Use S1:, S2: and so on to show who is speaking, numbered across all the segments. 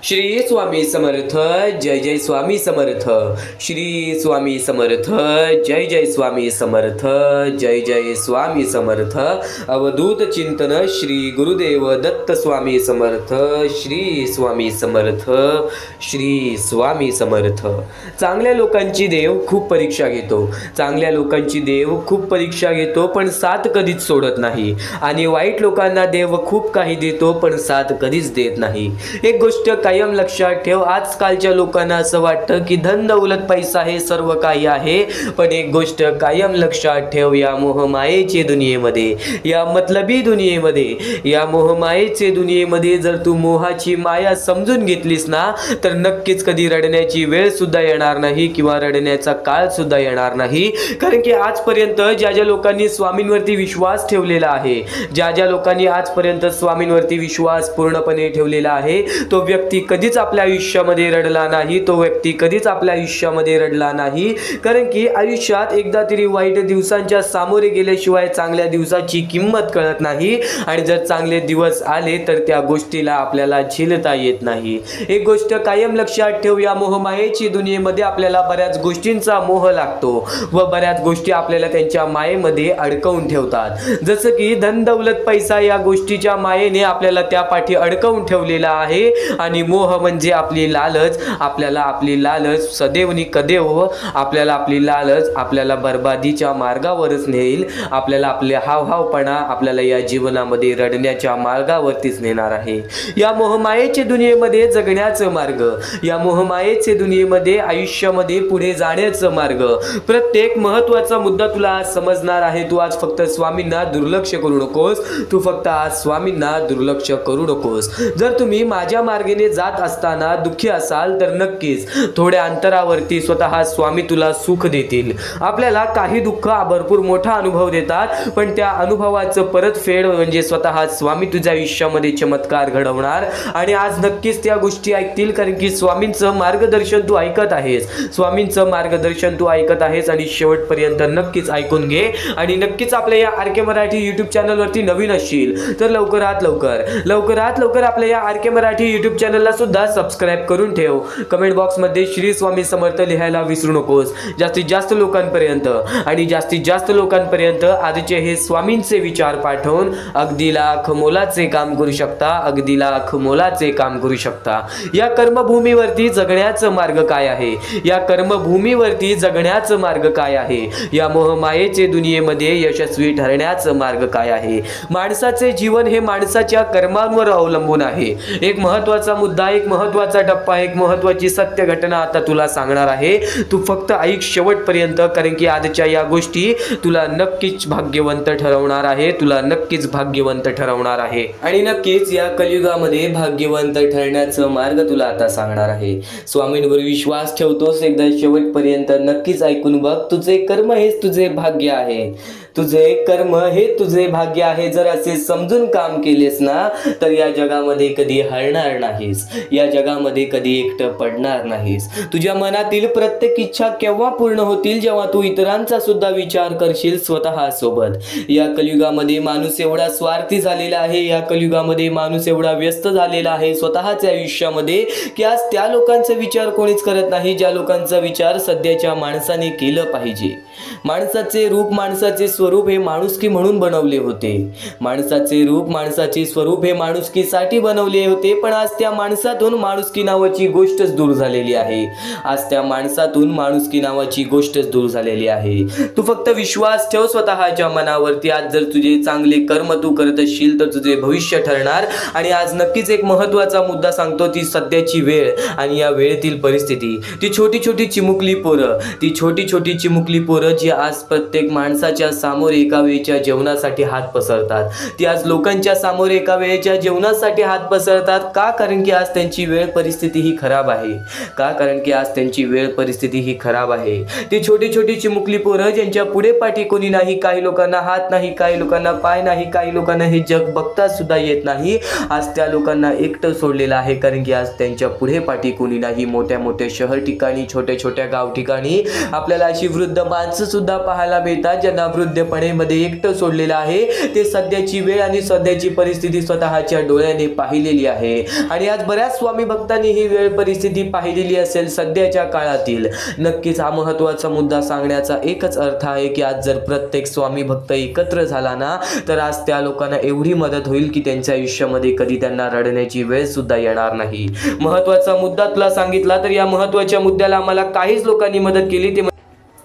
S1: श्री स्वामी समर्थ. जय जय स्वामी समर्थ. श्री स्वामी समर्थ. जय जय स्वामी समर्थ. जय जय स्वामी समर्थ. अवधूत चिंतन श्री गुरुदेव दत्त स्वामी समर्थ. श्री स्वामी समर्थ. श्री स्वामी समर्थ. चांगल्या लोकांची देव खूप परीक्षा घेतो. चांगल्या लोकांची देव खूप परीक्षा घेतो पण साथ कधीच सोडत नाही. आणि वाईट लोकांना देव खूप काही देतो पण साथ कधीच देत नाही. एक गोष्ट कायम लक्षात ठेव. आजकालच्या लोकांना असं वाटतं की धन दौलत पैसा हे सर्व काही आहे, पण एक गोष्ट कायम लक्षात ठेव. या मोहमायेच्या दुनियेमध्ये, या मतलबी दुनियेमध्ये, या मोहमायेच्या दुनियेमध्ये जर तू मोहाची माया समजून घेतलीस ना, तर नक्कीच कधी रडण्याची वेळ सुद्धा येणार नाही किंवा रडण्याचा काळ सुद्धा येणार नाही. कारण की आजपर्यंत ज्या ज्या लोकांनी स्वामींवरती विश्वास ठेवलेला आहे, ज्या ज्या लोकांनी आजपर्यंत स्वामींवरती विश्वास पूर्णपणे ठेवलेला आहे, तो व्यक्ती कधीच आपल्या आयुष्यामध्ये रडला नाही. तो व्यक्ती कधीच आपल्या आयुष्यामध्ये रडला नाही. कारण की आयुष्यात एकदा तरी वाईट दिवसांच्या सामोरे गेल्याशिवाय चांगल्या दिवसाची किंमत कळत नाही. आणि जर चांगले दिवस आले तर त्या गोष्टीला आपल्याला झेलता येत नाही. एक गोष्ट कायम लक्षात ठेव. या मोहमायेची दुनियेमध्ये आपल्याला बऱ्याच गोष्टींचा मोह लागतो व बऱ्याच गोष्टी आपल्याला त्यांच्या मायेमध्ये अडकवून ठेवतात. जसं की धन दौलत पैसा या गोष्टीच्या मायेने आपल्याला त्या पाठी अडकवून ठेवलेला आहे. आणि मोह म्हणजे आपली लालच. आपल्याला आपली लालच सदैवनी कदेव आपल्याला आपली लालच आपल्याला बर्बादीच्या मार्गावरच नेईल. आपल्याला आपले हावहावपणा आपल्याला या जीवनामध्ये रडण्याच्या मार्गावरतीच नेणार आहे. या मोहमायेच्या दुनियेमध्ये जगण्याचा मार्ग, या मोहमायेच्या दुनियेमध्ये आयुष्यामध्ये पुढे जाण्याचा मार्ग, प्रत्येक महत्त्वाचा मुद्दा तुला आज समजणार आहे. तू आज फक्त स्वामींना दुर्लक्ष करू नकोस. तू फक्त आज स्वामींना दुर्लक्ष करू नकोस. जर तुम्ही माझ्या मार्गाने जात असताना दुःखी असाल तर नक्कीच थोड्या अंतरावरती स्वतः स्वामी तुला सुख देतील. आपल्याला काही दुःख भरपूर मोठा अनुभव देतात, पण त्या अनुभवाचं परतफेड म्हणजे स्वतः स्वामी तुझ्या आयुष्यामध्ये चमत्कार घडवणार. आणि आज नक्कीच त्या गोष्टी ऐकतील, कारण की स्वामींचं मार्गदर्शन तू ऐकत आहेस. स्वामींचं मार्गदर्शन तू ऐकत आहेस आणि शेवटपर्यंत नक्कीच ऐकून घे. आणि नक्कीच आपल्या या आर के मराठी यूट्यूब चॅनलवरती नवीन असशील तर लवकरात लवकर आपल्या या आर के मराठी यूट्यूब चॅनलला सुद्धा सबस्क्राईब करून ठेव. कमेंट बॉक्समध्ये श्री स्वामी समर्थ लिहायला विसरू नकोस. जास्तीत जास्त लोकांपर्यंत आजचे हे स्वामींचे विचार पाठवून अगदी लाख मोलाचे काम करू शकता. या कर्मभूमीवरती जगण्याचा मार्ग काय आहे? या मोहमायेचे दुनियेमध्ये यशस्वी ठरण्याचा मार्ग काय आहे? माणसाचे जीवन हे माणसाच्या कर्मांवर अवलंबून आहे. एक महत्त्वाचा मुद्दा, एक महत्त्वाचा टप्पा, एक महत्त्वाची सत्य घटना आता तुला सांगणार आहे. तू फक्त ऐक शेवटपर्यंत, कारण की आजच्या या गोष्टी तुला नक्कीच भाग्यवंत ठरवणार आहे. आणि नक्कीच या कलियुगामध्ये भाग्यवंत ठरण्याचा मार्ग तुला आता सांगणार आहे. स्वामींवर विश्वास ठेवतोस? एकदा शेवटपर्यंत नक्कीच ऐकून बघ. तुझे कर्म हेच तुझे भाग्य आहे. जर असे समजून काम केलेस ना, तर या जगामध्ये कधी हरणार नाहीस. या जगामध्ये कधी एकटं पडणार नाहीस. तुझ्या मनातील प्रत्येक इच्छा केव्हा पूर्ण होतील? जेव्हा तू इतरांचा सुद्धा विचार करशील स्वतः सोबत. या कलियुगामध्ये माणूस एवढा स्वार्थी झालेला आहे. या कलियुगामध्ये माणूस एवढा व्यस्त झालेला आहे स्वतःच्या आयुष्यामध्ये, की आज त्या लोकांचा विचार कोणीच करत नाही ज्या लोकांचा विचार सध्याच्या माणसाने केलं पाहिजे. माणसाचे रूप, माणसाचे स्वरूप हे माणुसकी म्हणून बनवले होते. माणसाचे रूप, माणसाचे स्वरूप हे माणुसकीसाठी बनवले होते. पण आज त्या माणसातून माणुसकी नावाची गोष्टच दूर झालेली आहे. तू फक्त विश्वास ठेव स्वतःच्या मनावरती. आज जर तुझे चांगले कर्म तू करत असशील तर तुझे भविष्य ठरणार. आणि आज नक्कीच एक महत्त्वाचा मुद्दा सांगतो. ती सध्याची वेळ आणि या वेळेतील परिस्थिती. ती छोटी छोटी चिमुकली पोरं जी आज प्रत्येक माणसाच्या सामोरे एका वेळेच्या जेवणासाठी हात पसरतात. ती आज लोकांच्या समोर एका वेळेच्या जेवणासाठी हात पसरतात. का? कारण की आज त्यांची वेळ परिस्थिती ही खराब आहे. ती छोटी छोटी चिमुकली पोरं ज्यांच्या पुढे पाठी कोणी नाही, काही लोकांना हात नाही, काही लोकांना पाय नाही, काही लोकांना हे जग बघता सुद्धा येत नाही. आज त्या लोकांना एकटं सोडलेलं आहे, कारण की आज त्यांच्या पुढे पाठी कोणी नाही. मोठ्या मोठ्या शहर ठिकाणी, छोट्या छोट्या गाव ठिकाणी आपल्याला अशी वृद्ध माणसं सुद्धा पाहायला मिळतात, ज्यांना वृद्ध मद्यपानेमध्ये एकटं सोडलेलं आहे, ते सध्याची वेळ आणि सध्याची परिस्थिती स्वतःच्या डोळ्याने पाहिलेली आहे. आणि आज बऱ्याच स्वामी भक्तांनी ही वेळ परिस्थिती पाहिलेली असेल सध्याच्या काळातील. नक्कीच हा महत्त्वाचा मुद्दा सांगण्याचा एकच अर्थ आहे की आज जर प्रत्येक स्वामी भक्त एकत्र झाला ना, तर आज त्या लोकांना एवढी मदत होईल की त्यांच्या आयुष्यामध्ये कधी त्यांना रडण्याची वेळ सुद्धा येणार नाही. महत्त्वाचा मुद्दा तुला सांगितला, तर या महत्त्वाच्या मुद्द्याला मला काहीच लोकांनी मदत केली. ते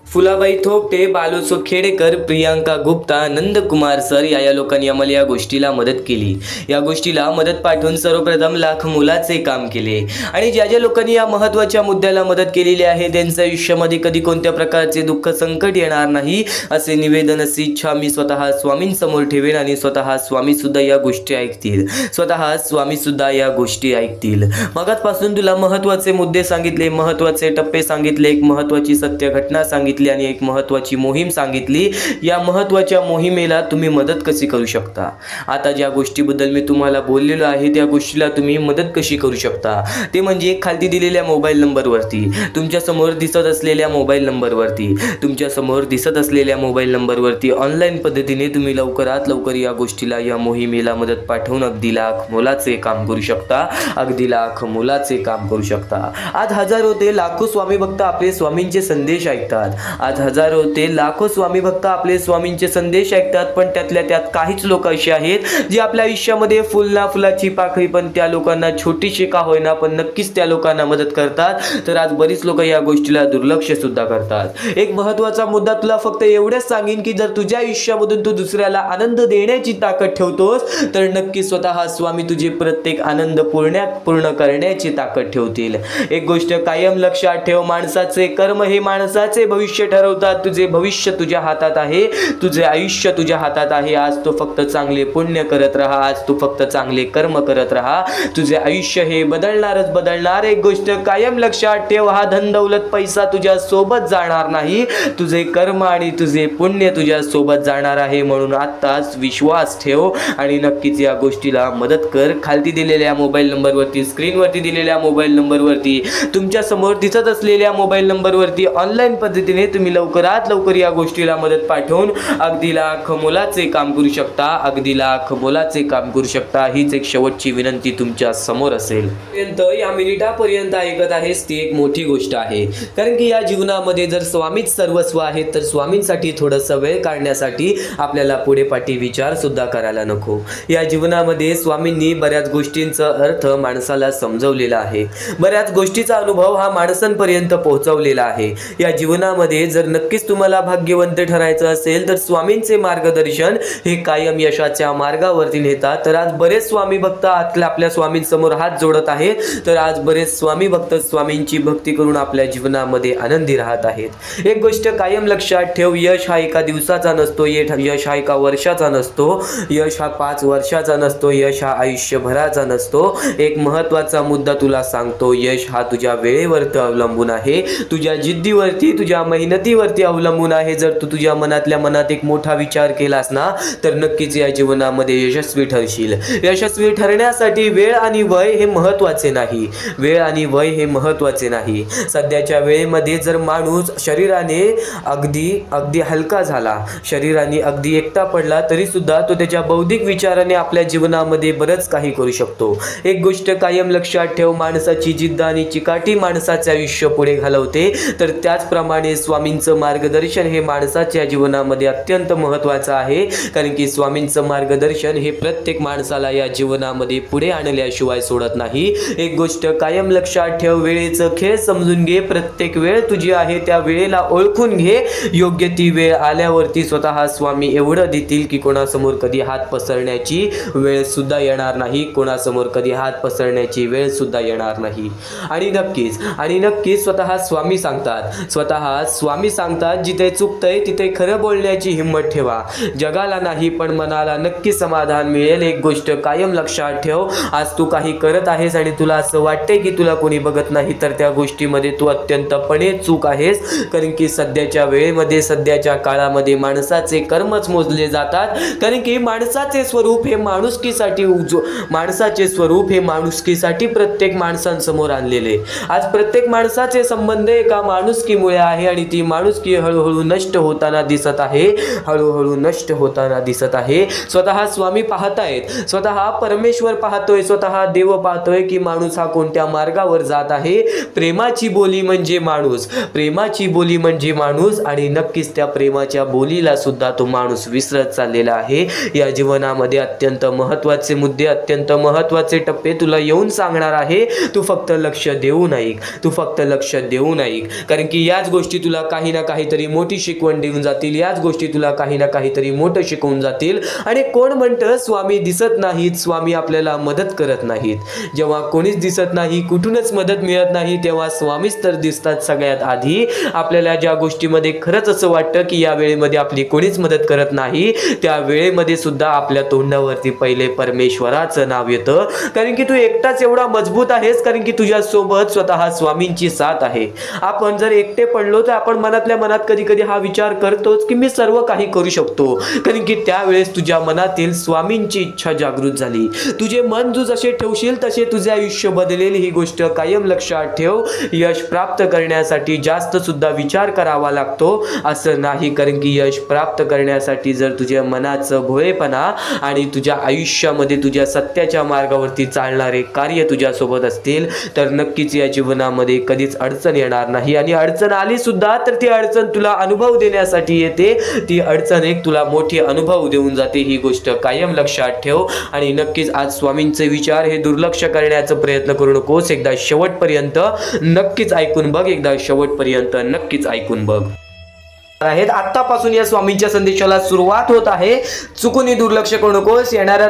S1: फुलाबाई थोपटे, बालूसो खेडेकर, प्रियांका गुप्ता, नंदकुमार सर या लोकांनी आम्हाला या गोष्टीला मदत केली. या गोष्टीला मदत पाठवून सर्वप्रथम लाख मोलाचे काम केले. आणि ज्या ज्या लोकांनी या महत्त्वाच्या मुद्द्याला मदत केलेली आहे त्यांच्या आयुष्यामध्ये कधी कोणत्या प्रकारचे दुःख संकट येणार नाही असे निवेदन, अशी इच्छा मी स्वतः स्वामींसमोर ठेवेन. आणि स्वतः स्वामी सुद्धा या गोष्टी ऐकतील, स्वतः स्वामी सुद्धा या गोष्टी ऐकतील. मगाचपासून तुला महत्त्वाचे मुद्दे सांगितले, महत्त्वाचे टप्पे सांगितले, एक महत्त्वाची सत्य घटना सांगितली आणि एक महत्त्वाची मोहीम सांगितली. या महत्त्वाच्या मोहिमेला तुम्ही मदत कशी करू शकता, आता ज्या गोष्टीबद्दल मी तुम्हाला बोललेलो आहे त्या गोष्टीला तुम्ही मदत कशी करू शकता, ते म्हणजे खाली दिलेल्या मोबाईल नंबरवरती, तुमच्यासमोर दिसत असलेल्या मोबाईल नंबरवरती, तुमच्यासमोर दिसत असलेल्या मोबाईल नंबरवरती ऑनलाईन पद्धतीने तुम्ही लवकरात लवकर या गोष्टीला, या मोहिमेला मदत पाठवून अगदी लाख मोलाचे काम करू शकता, अगदी लाख मोलाचे काम करू शकता. आज हजारो ते लाखो स्वामी भक्त आपले स्वामींचे संदेश ऐकतात. आज हजारो ते लाखो स्वामी भक्त आपले स्वामींचे संदेश ऐकतात, पण त्यातल्या त्यात काहीच लोक असे आहेत जे आपल्या आयुष्यामध्ये फुलाची पाकळी पण त्या लोकांना छोटीशी का होईना पण नक्कीच त्या लोकांना मदत करतात. तर आज बरीच लोक या गोष्टीला दुर्लक्ष सुद्धा करतात. एक महत्त्वाचा मुद्दा तुला फक्त एवढंच सांगेन की जर तुझ्या आयुष्यामधून तू दुसऱ्याला आनंद देण्याची ताकद ठेवतोस तर नक्की स्वतः स्वामी तुझे प्रत्येक आनंद पूर्ण करण्याची ताकद ठेवतील. एक गोष्ट कायम लक्षात ठेव, माणसाचे कर्म हे माणसाचे भविष्य ठरवतात. तुझे भविष्य तुझ्या हातात आहे, तुझे आयुष्य तुझ्या हातात आहे. आज तू फक्त चांगले पुण्य करत राहा, आज तू फक्त चांगले कर्म करत राहा, तुझे आयुष्य हे बदलणारच बदलणार. एक गोष्ट कायम लक्षात ठेव, हा धन दौलत पैसा तुझ्या सोबत जाणार नाही, तुझे कर्म आणि तुझे पुण्य तुझ्या सोबत जाणार आहे. म्हणून आत्ताच विश्वास ठेव आणि नक्कीच या गोष्टीला मदत कर. खालती दिलेल्या मोबाईल नंबरवरती, स्क्रीनवरती दिलेल्या मोबाईल नंबरवरती, तुमच्या समोर दिसत असलेल्या मोबाईल नंबरवरती ऑनलाईन पद्धतीने तुम्ही लवकरात लवकर या गोष्टीला मदत पाठवून अगदी लाख मोलाचे काम करू शकता, अगदी लाख मोलाचे काम करू शकता. हीच एक शेवटची विनंती तुमच्या समोर असेल. या मिनिटापर्यंत ऐकत आहेस ती एक मोठी गोष्ट आहे, कारण की या जीवनामध्ये जर स्वामीच सर्वस्व आहे तर स्वामींसाठी थोडंसं वेळ काढण्यासाठी आपल्याला पुढे पाठी विचार सुद्धा करायला नको. या जीवनामध्ये स्वामींनी बऱ्याच गोष्टींचा अर्थ माणसाला समजवलेला आहे, बऱ्याच गोष्टीचा अनुभव हा माणसांपर्यंत पोहोचवलेला आहे. या जीवनामध्ये जर नक्कीच तुम्हाला भाग्यवंत ठरायचं असेल तर स्वामींचे मार्गदर्शन हे कायम यशाच्या मार्गावरती नेतात. तर आज बरेच स्वामी भक्त आपल्या स्वामींसमोर हात जोडत आहेत, तर आज बरेच स्वामी भक्त स्वामींची भक्ती करून आपल्या जीवनामध्ये आनंदी राहत आहेत. एक गोष्ट कायम लक्षात ठेव, यश हा एका दिवसाचा नसतो, यश हा एका वर्षाचा नसतो, यश हा 5 वर्षाचा नसतो, यश हा आयुष्यभराचा नसतो. एक महत्त्वाचा मुद्दा तुला सांगतो, यश हा तुझ्या वेळेवरती अवलंबून आहे, तुझ्या जिद्दीवरती, तुझ्या मेहनतीवरती अवलंबून आहे. जर तू तुझ्या मनातल्या मनात एक मोठा विचार केलास ना तर नक्कीच या जीवनामध्ये यशस्वी ठरशील. यशस्वी ठरण्यासाठी वेळ आणि वय हे महत्त्वाचे नाही, वेळ आणि वय हे महत्त्वाचे नाही. सध्याच्या वेळेमध्ये जर माणूस शरीराने अगदी हलका झाला, शरीराने अगदी एकटा पडला तरी सुद्धा तो त्याच्या बौद्धिक विचाराने आपल्या जीवनामध्ये बरंच काही करू शकतो. एक गोष्ट कायम लक्षात ठेव, माणसाची जिद्द आणि चिकाटी माणसाचे आयुष्य पुढे घालवते. तर त्याचप्रमाणे स्वामींचं मार्गदर्शन हे माणसाच्या जीवनामध्ये अत्यंत महत्त्वाचं आहे, कारण की स्वामींचं मार्गदर्शन हे प्रत्येक माणसाला या जीवनामध्ये पुढे आणल्याशिवाय सोडत नाही. एक गोष्ट कायम लक्षात ठेव, वेळेचं खेळ समजून घे. प्रत्येक वेळ तुझी आहे त्या वेळेला ओळखून घे. योग्य ती वेळ आल्यावरती स्वतः स्वामी एवढं देतील की कोणासमोर कधी हात पसरण्याची वेळ सुद्धा येणार नाही, कोणासमोर कधी हात पसरण्याची वेळ सुद्धा येणार नाही. आणि नक्कीच स्वतः स्वामी सांगतात जिथे चुकतंय तिथे खरं बोलण्याची हिंमत ठेवा. जगाला नाही पण मनाला नक्की समाधान मिळेल. एक गोष्ट कायम लक्षात ठेव, आज तू काही करत आहेस आणि तुला असं वाटतंय की तुला कोणी बघत नाही, तर त्या गोष्टीमध्ये तू अत्यंतपणे चूक आहेस. कारण की सध्याच्या वेळेमध्ये, सध्याच्या काळामध्ये माणसाचे कर्मच मोजले जातात, कारण की माणसाचे स्वरूप हे माणुसकीसाठी प्रत्येक माणसांसमोर आणलेले. आज प्रत्येक माणसाचे संबंध एका माणुसकीमुळे आहे आणि ती माणुसकी हळूहळू नष्ट होताना दिसत आहे, हळूहळू नष्ट होताना दिसत आहे. स्वतः स्वामी पाहतायत, स्वतः परमेश्वर पाहतोय, स्वतः देव पाहतोय की माणूस हा कोणत्या मार्गावर जात आहे. प्रेमाची बोली म्हणजे माणूस, प्रेमाची बोली म्हणजे माणूस, आणि नक्कीच त्या प्रेमाच्या बोलीला सुद्धा तो माणूस विसरत चाललेला आहे. या जीवनामध्ये अत्यंत महत्त्वाचे मुद्दे, अत्यंत महत्त्वाचे टप्पे तुला येऊन सांगणार आहे. तू फक्त लक्ष देऊन ऐक, तू फक्त लक्ष देऊन ऐक, कारण की याच गोष्टी तुला काही ना काहीतरी मोठी शिकवण देऊन जातील, याच गोष्टी तुला काही ना काहीतरी मोठं शिकवून जातील. आणि कोण म्हणतं स्वामी दिसत नाहीत, स्वामी आपल्याला मदत करत नाहीत. जेव्हा कोणीच दिसत नाही, कुठूनच मदत मिळत नाही, तेव्हा स्वामीच तर दिसतात सगळ्यात आधी. आपल्याला ज्या गोष्टीमध्ये खरंच असं वाटतं की या वेळेमध्ये आपली कोणीच मदत करत नाही, त्या वेळेमध्ये सुद्धा आपल्या तोंडावरती पहिले परमेश्वराचं नाव येतं, कारण की तू एकटाच एवढा मजबूत आहेस, कारण की तुझ्या सोबत स्वतः स्वामींची साथ आहे. आपण जर एकटे पडलो तर आपण मनातल्या मनात कधी कधी हा विचार करतोच की मी सर्व काही करू शकतो, कारण की त्यावेळेस तुझ्या मनातील स्वामींची इच्छा जागृत झाली. तुझे मन तू जसे ठेवशील तसे तुझे आयुष्य बदलेल. ही गोष्ट कायम लक्षात ठेव. यश प्राप्त करण्यासाठी जास्त सुद्धा विचार करावा लागतो असं नाही, कारण की यश प्राप्त करण्यासाठी जर तुझ्या मनाचं भोळेपणा आणि तुझ्या आयुष्यामध्ये तुझ्या सत्याच्या मार्गावरती चालणारे कार्य तुझ्यासोबत असतील तर नक्कीच या जीवनामध्ये कधीच अडचण येणार नाही. आणि अडचण आली सुद्धा तर ती अडचण तुला अनुभव देण्यासाठी येते, ती अडचण एक तुला मोठी अनुभव देऊन जाते. ही गोष्ट कायम लक्षात ठेव. आणि नक्कीच आज स्वामींचे विचार हे दुर्लक्ष करण्याचा प्रयत्न करू नकोस. एकदा शेवटपर्यंत नक्कीच ऐकून बघ, एकदा शेवटपर्यंत नक्कीच ऐकून बघ. आहेत आतापासून या स्वामींच्या संदेशाला सुरुवात होत आहे. चुकूनही दुर्लक्ष करू नकोस. येणाऱ्या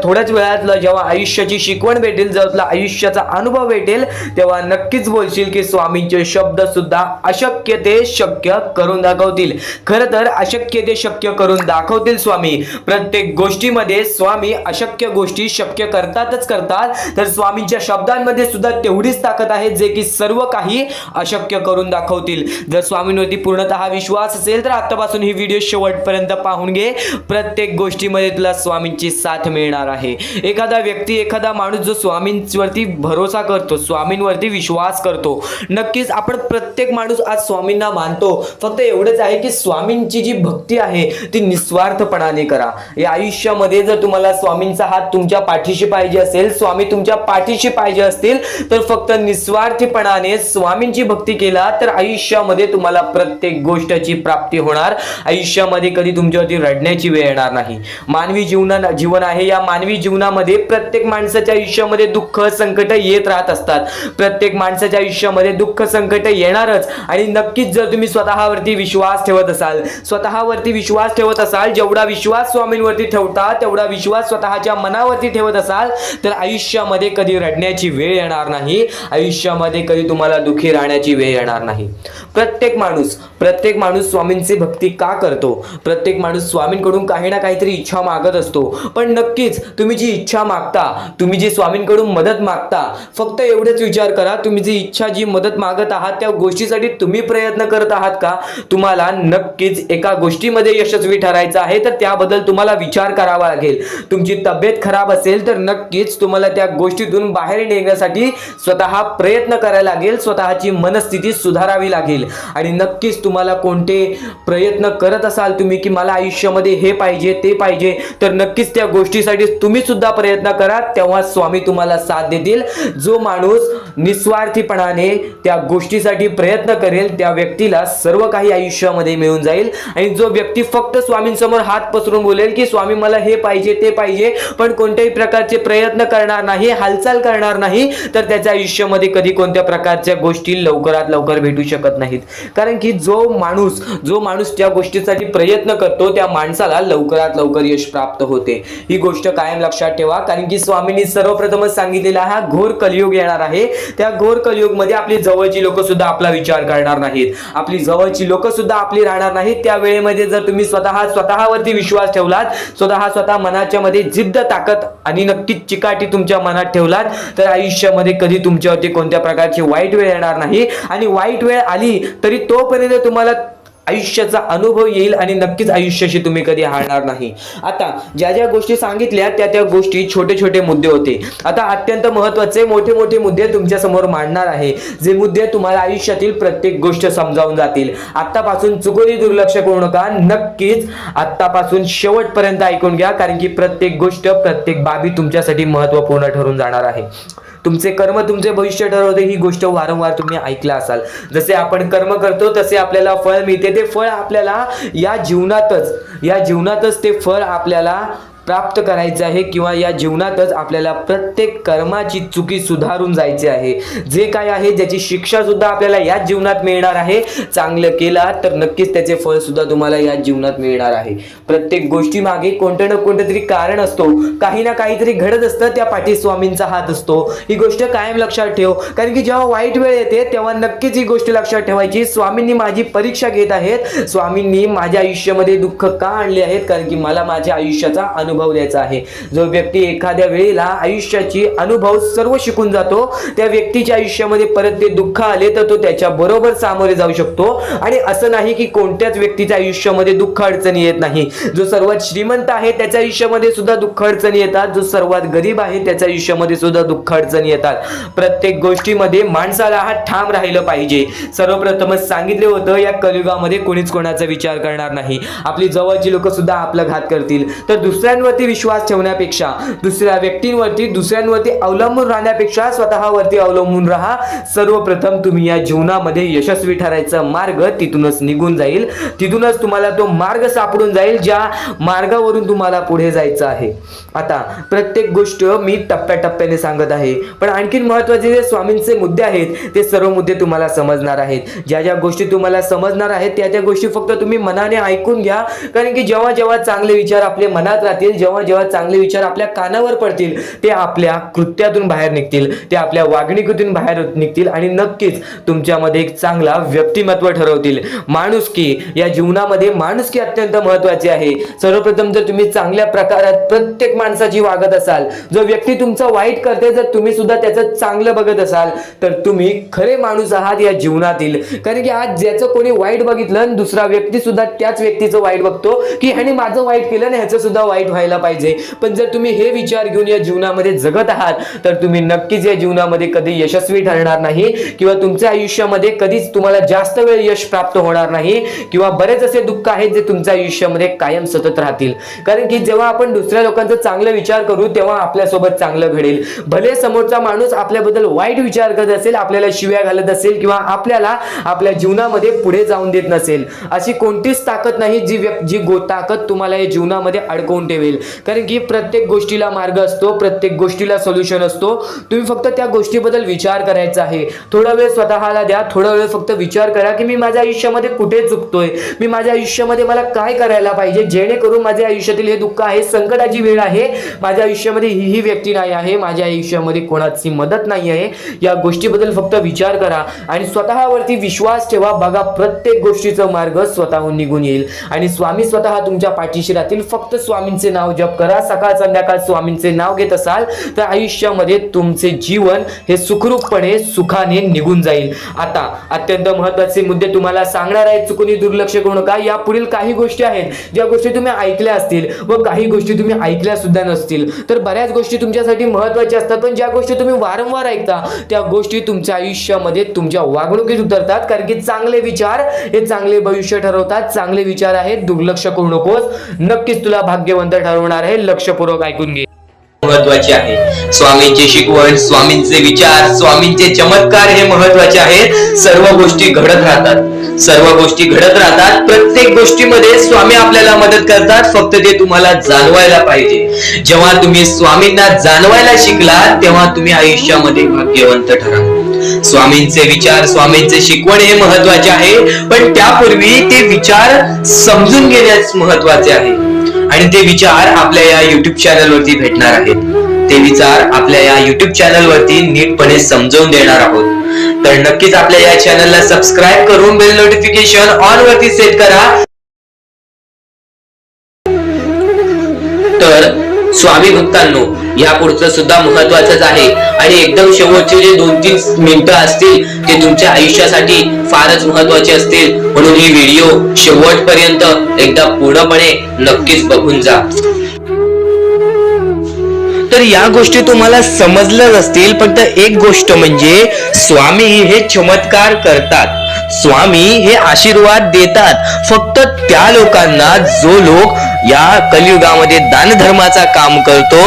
S1: थोड्याच वेळात जेव्हा आयुष्याची शिकवण भेटेल, जेव्हा तुला आयुष्याचा अनुभव भेटेल, तेव्हा नक्कीच बोलशील की स्वामींचे शब्द सुद्धा अशक्य ते शक्य करून दाखवतील. खरं तर अशक्य ते शक्य करून दाखवतील स्वामी. प्रत्येक गोष्टीमध्ये स्वामी अशक्य गोष्टी शक्य करतातच करतात, तर स्वामींच्या शब्दांमध्ये सुद्धा तेवढीच ताकद आहे जे की सर्व काही अशक्य करून दाखवतील. जर स्वामींवरती पूर्णतः विश्वास असेल तर आतापासून ही व्हिडिओ शेवटपर्यंत पाहून घे. प्रत्येक गोष्टीमध्ये तुला स्वामींची साथ मिळणार आहे. एखादा व्यक्ती, एखादा माणूस जो स्वामींवरती भरोसा करतो, स्वामींवरती विश्वास करतो, नक्कीच आपण प्रत्येक माणूस आज स्वामींना मानतो. फक्त एवढंच आहे की स्वामींची जी भक्ती आहे ती निस्वार्थपणाने करा. या आयुष्यामध्ये जर तुम्हाला स्वामींचा हात तुमच्या पाठीशी पाहिजे असेल, स्वामी तुमच्या पाठीशी पाहिजे असतील, तर फक्त निस्वार्थीपणाने स्वामींची भक्ती केला तर आयुष्यामध्ये तुम्हाला प्रत्येक गोष्टीची प्राप्ती होणार. आयुष्यामध्ये कधी तुमच्यावरती रडण्याची वेळ येणार नाही. मानवी जीवन आहे, या मानवी जीवनामध्ये प्रत्येक माणसाच्या आयुष्यामध्ये दुःख संकट येत राहत असतात. प्रत्येक माणसाच्या आयुष्यामध्ये दुःख संकट येणारच. आणि नक्कीच जर तुम्ही स्वतःवरती विश्वास ठेवत असाल, जेवढा विश्वास स्वामींवरती ठेवता तेवढा विश्वास स्वतःच्या मनावरती ठेवत असाल, तर आयुष्यामध्ये कधी रडण्याची वेळ येणार नाही, आयुष्यामध्ये कधी तुम्हाला दुःखी राहण्याची वेळ येणार नाही. प्रत्येक माणूस स्वामींची भक्ती का करतो? प्रत्येक माणूस स्वामींकडून काही ना काहीतरी इच्छा मागत असतो. पण नक्कीच तुम्ही जी इच्छा मागता, तुम्ही जी स्वामींकडून मदत मागता, फक्त एवढेच विचार करा, तुम्ही जी इच्छा, जी मदत मागत आहात त्या गोष्टीसाठी तुम्ही प्रयत्न करत आहात का? तुम्हाला नक्कीच एका गोष्टीमध्ये यशस्वी ठरायचं आहे, तर त्याबद्दल तुम्हाला विचार करावा लागेल. तुमची तब्येत खराब असेल तर नक्कीच तुम्हाला त्या गोष्टीतून बाहेर निघण्यासाठी स्वतः प्रयत्न करायला लागेल, स्वतःची मनस्थिती सुधारावी लागेल. आणि नक्कीच तुम्हाला कोणते प्रयत्न करत असाल तुम्ही की मला आयुष्यामध्ये हे पाहिजे ते पाहिजे, तर नक्कीच त्या गोष्टीसाठी तुम्ही सुद्धा प्रयत्न करा, तेव्हा स्वामी तुम्हाला साथ देतील. जो माणूस निस्वार्थीपणाने त्या गोष्टीसाठी प्रयत्न करेल त्या व्यक्तीला सर्व काही आयुष्यामध्ये मिळून जाईल. आणि जो व्यक्ती फक्त स्वामींसमोर हात पसरून बोलेल की स्वामी मला हे पाहिजे ते पाहिजे, पण कोणत्याही प्रकारचे प्रयत्न करणार नाही, हालचाल करणार नाही, तर त्याच्या आयुष्यामध्ये कधी कोणत्या प्रकारच्या गोष्टी लवकरात लवकर भेटू शकत नाहीत. कारण की जो माणूस त्या गोष्टीसाठी प्रयत्न करतो त्या माणसाला लवकरात लवकर यश प्राप्त होते. ही गोष्ट कायम लक्षात ठेवा, कारण की स्वामींनी सर्वप्रथमच सांगितलेला हा घोर कलियुग येणार आहे. त्या घोर कलियुगमध्ये आपली जवळची लोक सुद्धा आपला विचार करणार नाहीत, आपली जवळची लोक सुद्धा आपली राहणार नाहीत. त्या वेळेमध्ये जर तुम्ही स्वतःवरती विश्वास ठेवलात, स्वतः मनाच्या मध्ये जिद्द, ताकद आणि नक्कीच चिकाटी तुमच्या मनात ठेवलात, तर आयुष्यामध्ये कधी तुमच्यावरती कोणत्या प्रकारची वाईट वेळ येणार नाही. आणि वाईट वेळ आली तरी तोपर्यंत तुम्हाला आयुष्याचा अनुभव येईल आणि नक्कीच आयुष्याशी तुम्ही कधी हारणार नाही. आता ज्या ज्या गोष्टी सांगितल्या त्या गोष्टी छोटे छोटे मुद्दे होते. आता अत्यंत महत्त्वाचे मोठे मोठे मुद्दे तुमच्या समोर मांडणार आहे, जे मुद्दे तुम्हाला आयुष्यातील प्रत्येक गोष्ट समजावून जातील. आतापासून चुकूनही दुर्लक्ष करू नका. नक्कीच आतापासून शेवटपर्यंत ऐकून घ्या, कारण की प्रत्येक गोष्ट प्रत्येक बाबी तुमच्यासाठी महत्त्वपूर्ण ठरून जाणार आहे. तुमचे कर्म तुमचे भविष्य ठरवते, ही गोष्ट वारंवार तुम्ही ऐकला असाल. जसे आपण कर्म करतो तसे आपल्याला फळ मिळते. ते फळ आपल्याला या जीवनातच ते फळ आपल्याला प्राप्त करायचे आहे, किंवा या जीवनातच आपल्याला प्रत्येक कर्माची चुकी सुधारून जायचे आहे. जे काय आहे ज्याची शिक्षा सुद्धा आपल्याला याच जीवनात मिळणार आहे. चांगलं केला तर नक्कीच त्याचे फळ सुद्धा तुम्हाला याच जीवनात मिळणार आहे. प्रत्येक गोष्टी मागे कोणतं ना कोणतं तरी कारण असतो, काही ना काहीतरी घडत असतं, त्या पाठी स्वामींचा हात असतो. ही गोष्ट कायम लक्षात ठेव, कारण की जेव्हा वाईट वेळ येते तेव्हा नक्कीच ही गोष्ट लक्षात ठेवायची. स्वामींनी माझी परीक्षा घेत आहेत, स्वामींनी माझ्या आयुष्यामध्ये दुःख का आणले आहेत, कारण की मला माझ्या आयुष्याचा अनुभव द्यायचा आहे. जो व्यक्ती एखाद्या वेळेला आयुष्याची अनुभव सर्व शिकून जातो, त्या व्यक्तीच्या आयुष्यामध्ये परत ते दुःख आले तर तो त्याच्या बरोबर सामोरे जाऊ शकतो. आणि असं नाही की कोणत्याच व्यक्तीच्या आयुष्यामध्ये दुःख अडचणी येत नाही. जो सर्वात श्रीमंत आहे त्याच्या आयुष्यामध्ये सुद्धा दुःख अडचणी येतात, जो सर्वात गरीब आहे त्याच्या आयुष्यामध्ये सुद्धा दुःख अडचणी येतात. प्रत्येक गोष्टीमध्ये माणसाला हा ठाम राहिलं पाहिजे. सर्वप्रथमच सांगितले होतं, या कलियुगामध्ये कोणीच कोणाचा विचार करणार नाही. आपली जवळची लोक सुद्धा आपला घात करतील. तर दुसऱ्यांवरती विश्वास ठेवण्यापेक्षा, दुसऱ्या व्यक्तींवरती दुसऱ्यांवरती अवलंबून राहण्यापेक्षा स्वतःवरती अवलंबून राहा. सर्वप्रथम तुम्ही या जीवनामध्ये यशस्वी ठरायचा मार्ग तिथूनच निघून जाईल. तिथूनच तुम्हाला तो मार्ग सापडून जाईल ज्या मार्गावरून तुम्हाला पुढे जायचं आहे. आता प्रत्येक गोष्ट मी टप्प्याटप्प्याने सांगत आहे, पण आणखीन महत्त्वाचे जे स्वामींचे मुद्दे आहेत ते सर्व मुद्दे तुम्हाला समजणार आहेत. ज्या ज्या गोष्टी तुम्हाला समजणार आहेत त्या गोष्टी फक्त तुम्ही मनाने ऐकून घ्या, कारण की जेव्हा जेव्हा चांगले विचार आपल्या मनात राहतील, जेव्हा जेव्हा चांगले विचार आपल्या कानावर पडतील, ते आपल्या कृत्यातून बाहेर निघतील, ते आपल्या वागणुकीतून बाहेर निघतील आणि नक्कीच तुमच्यामध्ये एक चांगला व्यक्तिमत्व ठरवतील. माणुसकी, या जीवनामध्ये माणुसकी अत्यंत महत्त्वाची आहे. सर्वप्रथम जर तुम्ही चांगल्या प्रकारात प्रत्येक माणसाची वागत असाल, जो व्यक्ती तुमचं वाईट करते जर तुम्ही सुद्धा त्याचं चांगलं बघत असाल, तर तुम्ही खरे माणूस आहात या जीवनातील. कारण की आज ज्याचं कोणी वाईट बघितलं, दुसरा व्यक्ती सुद्धा त्याच व्यक्तीचं वाईट बघतो की ह्याने माझं वाईट केलं ना, ह्याचं सुद्धा वाईट व्हायला पाहिजे. पण जर तुम्ही हे विचार घेऊन या जीवनामध्ये जगत आहात, तर तुम्ही नक्कीच या जीवनामध्ये कधी यशस्वी ठरणार नाही, किंवा तुमच्या आयुष्यामध्ये कधीच तुम्हाला जास्त वेळ यश प्राप्त होणार नाही, किंवा बरेच असे दुःख आहेत जे तुमच्या आयुष्यामध्ये कायम सतत राहतील. कारण की जेव्हा आपण दुसऱ्या लोकांचा चांगला विचार करू तेव्हा आपल्यासोबत चांगलं घडेल. भले समोरचा माणूस आपल्याबद्दल वाईट विचार करत असेल, आपल्याला शिव्या घालत असेल, किंवा आपल्याला आपल्या जीवनामध्ये पुढे जाऊन देत नसेल, अशी कोणतीच ताकद नाही जी ताकद तुम्हाला या जीवनामध्ये अडकवून ठेवेल. कारण की प्रत्येक गोष्टीला मार्ग असतो, प्रत्येक गोष्टीला सोल्युशन असतो. तुम्ही फक्त त्या गोष्टीबद्दल विचार करायचा आहे. थोडा वेळ स्वतःला द्या, थोडा वेळ फक्त विचार करा की मी माझ्या आयुष्यामध्ये कुठे चुकतोय, मी माझ्या आयुष्यामध्ये मला काय करायला पाहिजे जेणेकरून माझ्या आयुष्यातील हे दुःख आहे, संकटाची वेळ आहे, माझ्या आयुष्यामध्ये ही व्यक्ती नाही आहे, माझ्या आयुष्यामध्ये कोणाची मदत नाही आहे. या गोष्टीबद्दल फक्त विचार करा आणि स्वतःवरती विश्वास ठेवा. बघा, प्रत्येक गोष्टीचा मार्ग स्वतःहून निघून येईल आणि स्वामी स्वतः तुमच्या पाठीशी राहतील. फक्त स्वामींचे नाव जप करा. सकाळ संध्याकाळ स्वामींचे नाव घेत असाल तर आयुष्यामध्ये तुमचे जीवन हे सुखरूपपणे सुखाने निघून जाईल. आता अत्यंत महत्त्वाचे मुद्दे तुम्हाला सांगणार आहेत, चुकून दुर्लक्ष करू नका. या पुढील काही गोष्टी आहेत ज्या गोष्टी तुम्ही ऐकल्या असतील व काही गोष्टी तुम्ही ऐकल्या सुद्धा नसतील. तर बऱ्याच गोष्टी तुमच्यासाठी महत्त्वाच्या असतात, पण ज्या गोष्टी तुम्ही वारंवार ऐकता त्या गोष्टी तुमच्या आयुष्यामध्ये तुमच्या वागणुकीत उतरतात. कारण की चांगले विचार हे चांगले भविष्य ठरवतात. चांगले विचार आहेत, दुर्लक्ष करू नकोस. नक्कीच तुला भाग्यवंत ठरवणार आहे. लक्षपूर्वक ऐकून घे.
S2: महत्वाचे आहे स्वामींची शिकवण, स्वामींचे विचार, स्वामींचे चमत्कार हे महत्वाचे आहेत. सर्व गोष्टी घडत राहतात, सर्व गोष्टी घडत राहतात. प्रत्येक गोष्टीमध्ये स्वामी आपल्याला मदत करतात, फक्त ते तुम्हाला जाणवायला पाहिजे. जेव्हा तुम्ही स्वामींना जाणवायला शिकला तेव्हा तुम्ही आयुष्यामध्ये भाग्यवंत ठरा. स्वामींचे विचार, स्वामींचे शिकवण हे महत्वाचे आहे, पण त्यापूर्वी ते विचार समजून घेण्यास महत्वाचे आहे. आणि ते विचार आपल्या या युट्यूब चॅनल वरती भेटणार आहेत. ते विचार आपल्या या युट्यूब चॅनल वरती नीटपणे समजावून देणार आहोत. तर नक्कीच आपल्या या चॅनलला सबस्क्राईब करून बेल नोटिफिकेशन ऑन वरती सेट करा. तर स्वामी भक्तांनो, या पुढचं सुद्धा महत्वाचंच आहे आणि एकदम शेवटचे जे 2-3 मिनिटं असतील ते तुमच्या आयुष्यासाठी फारच महत्वाचे असतील, म्हणून ही व्हिडिओ शेवटपर्यंत एकदा पूर्णपणे नक्कीच बघून जा. तर या गोष्टी तुम्हाला समजल्याच असतील, फक्त एक गोष्ट म्हणजे स्वामी हे चमत्कार करतात, स्वामी हे आशीर्वाद देतात फक्त त्या लोकांना जो लोक या कलियुगामध्ये दानधर्माचा काम करतो,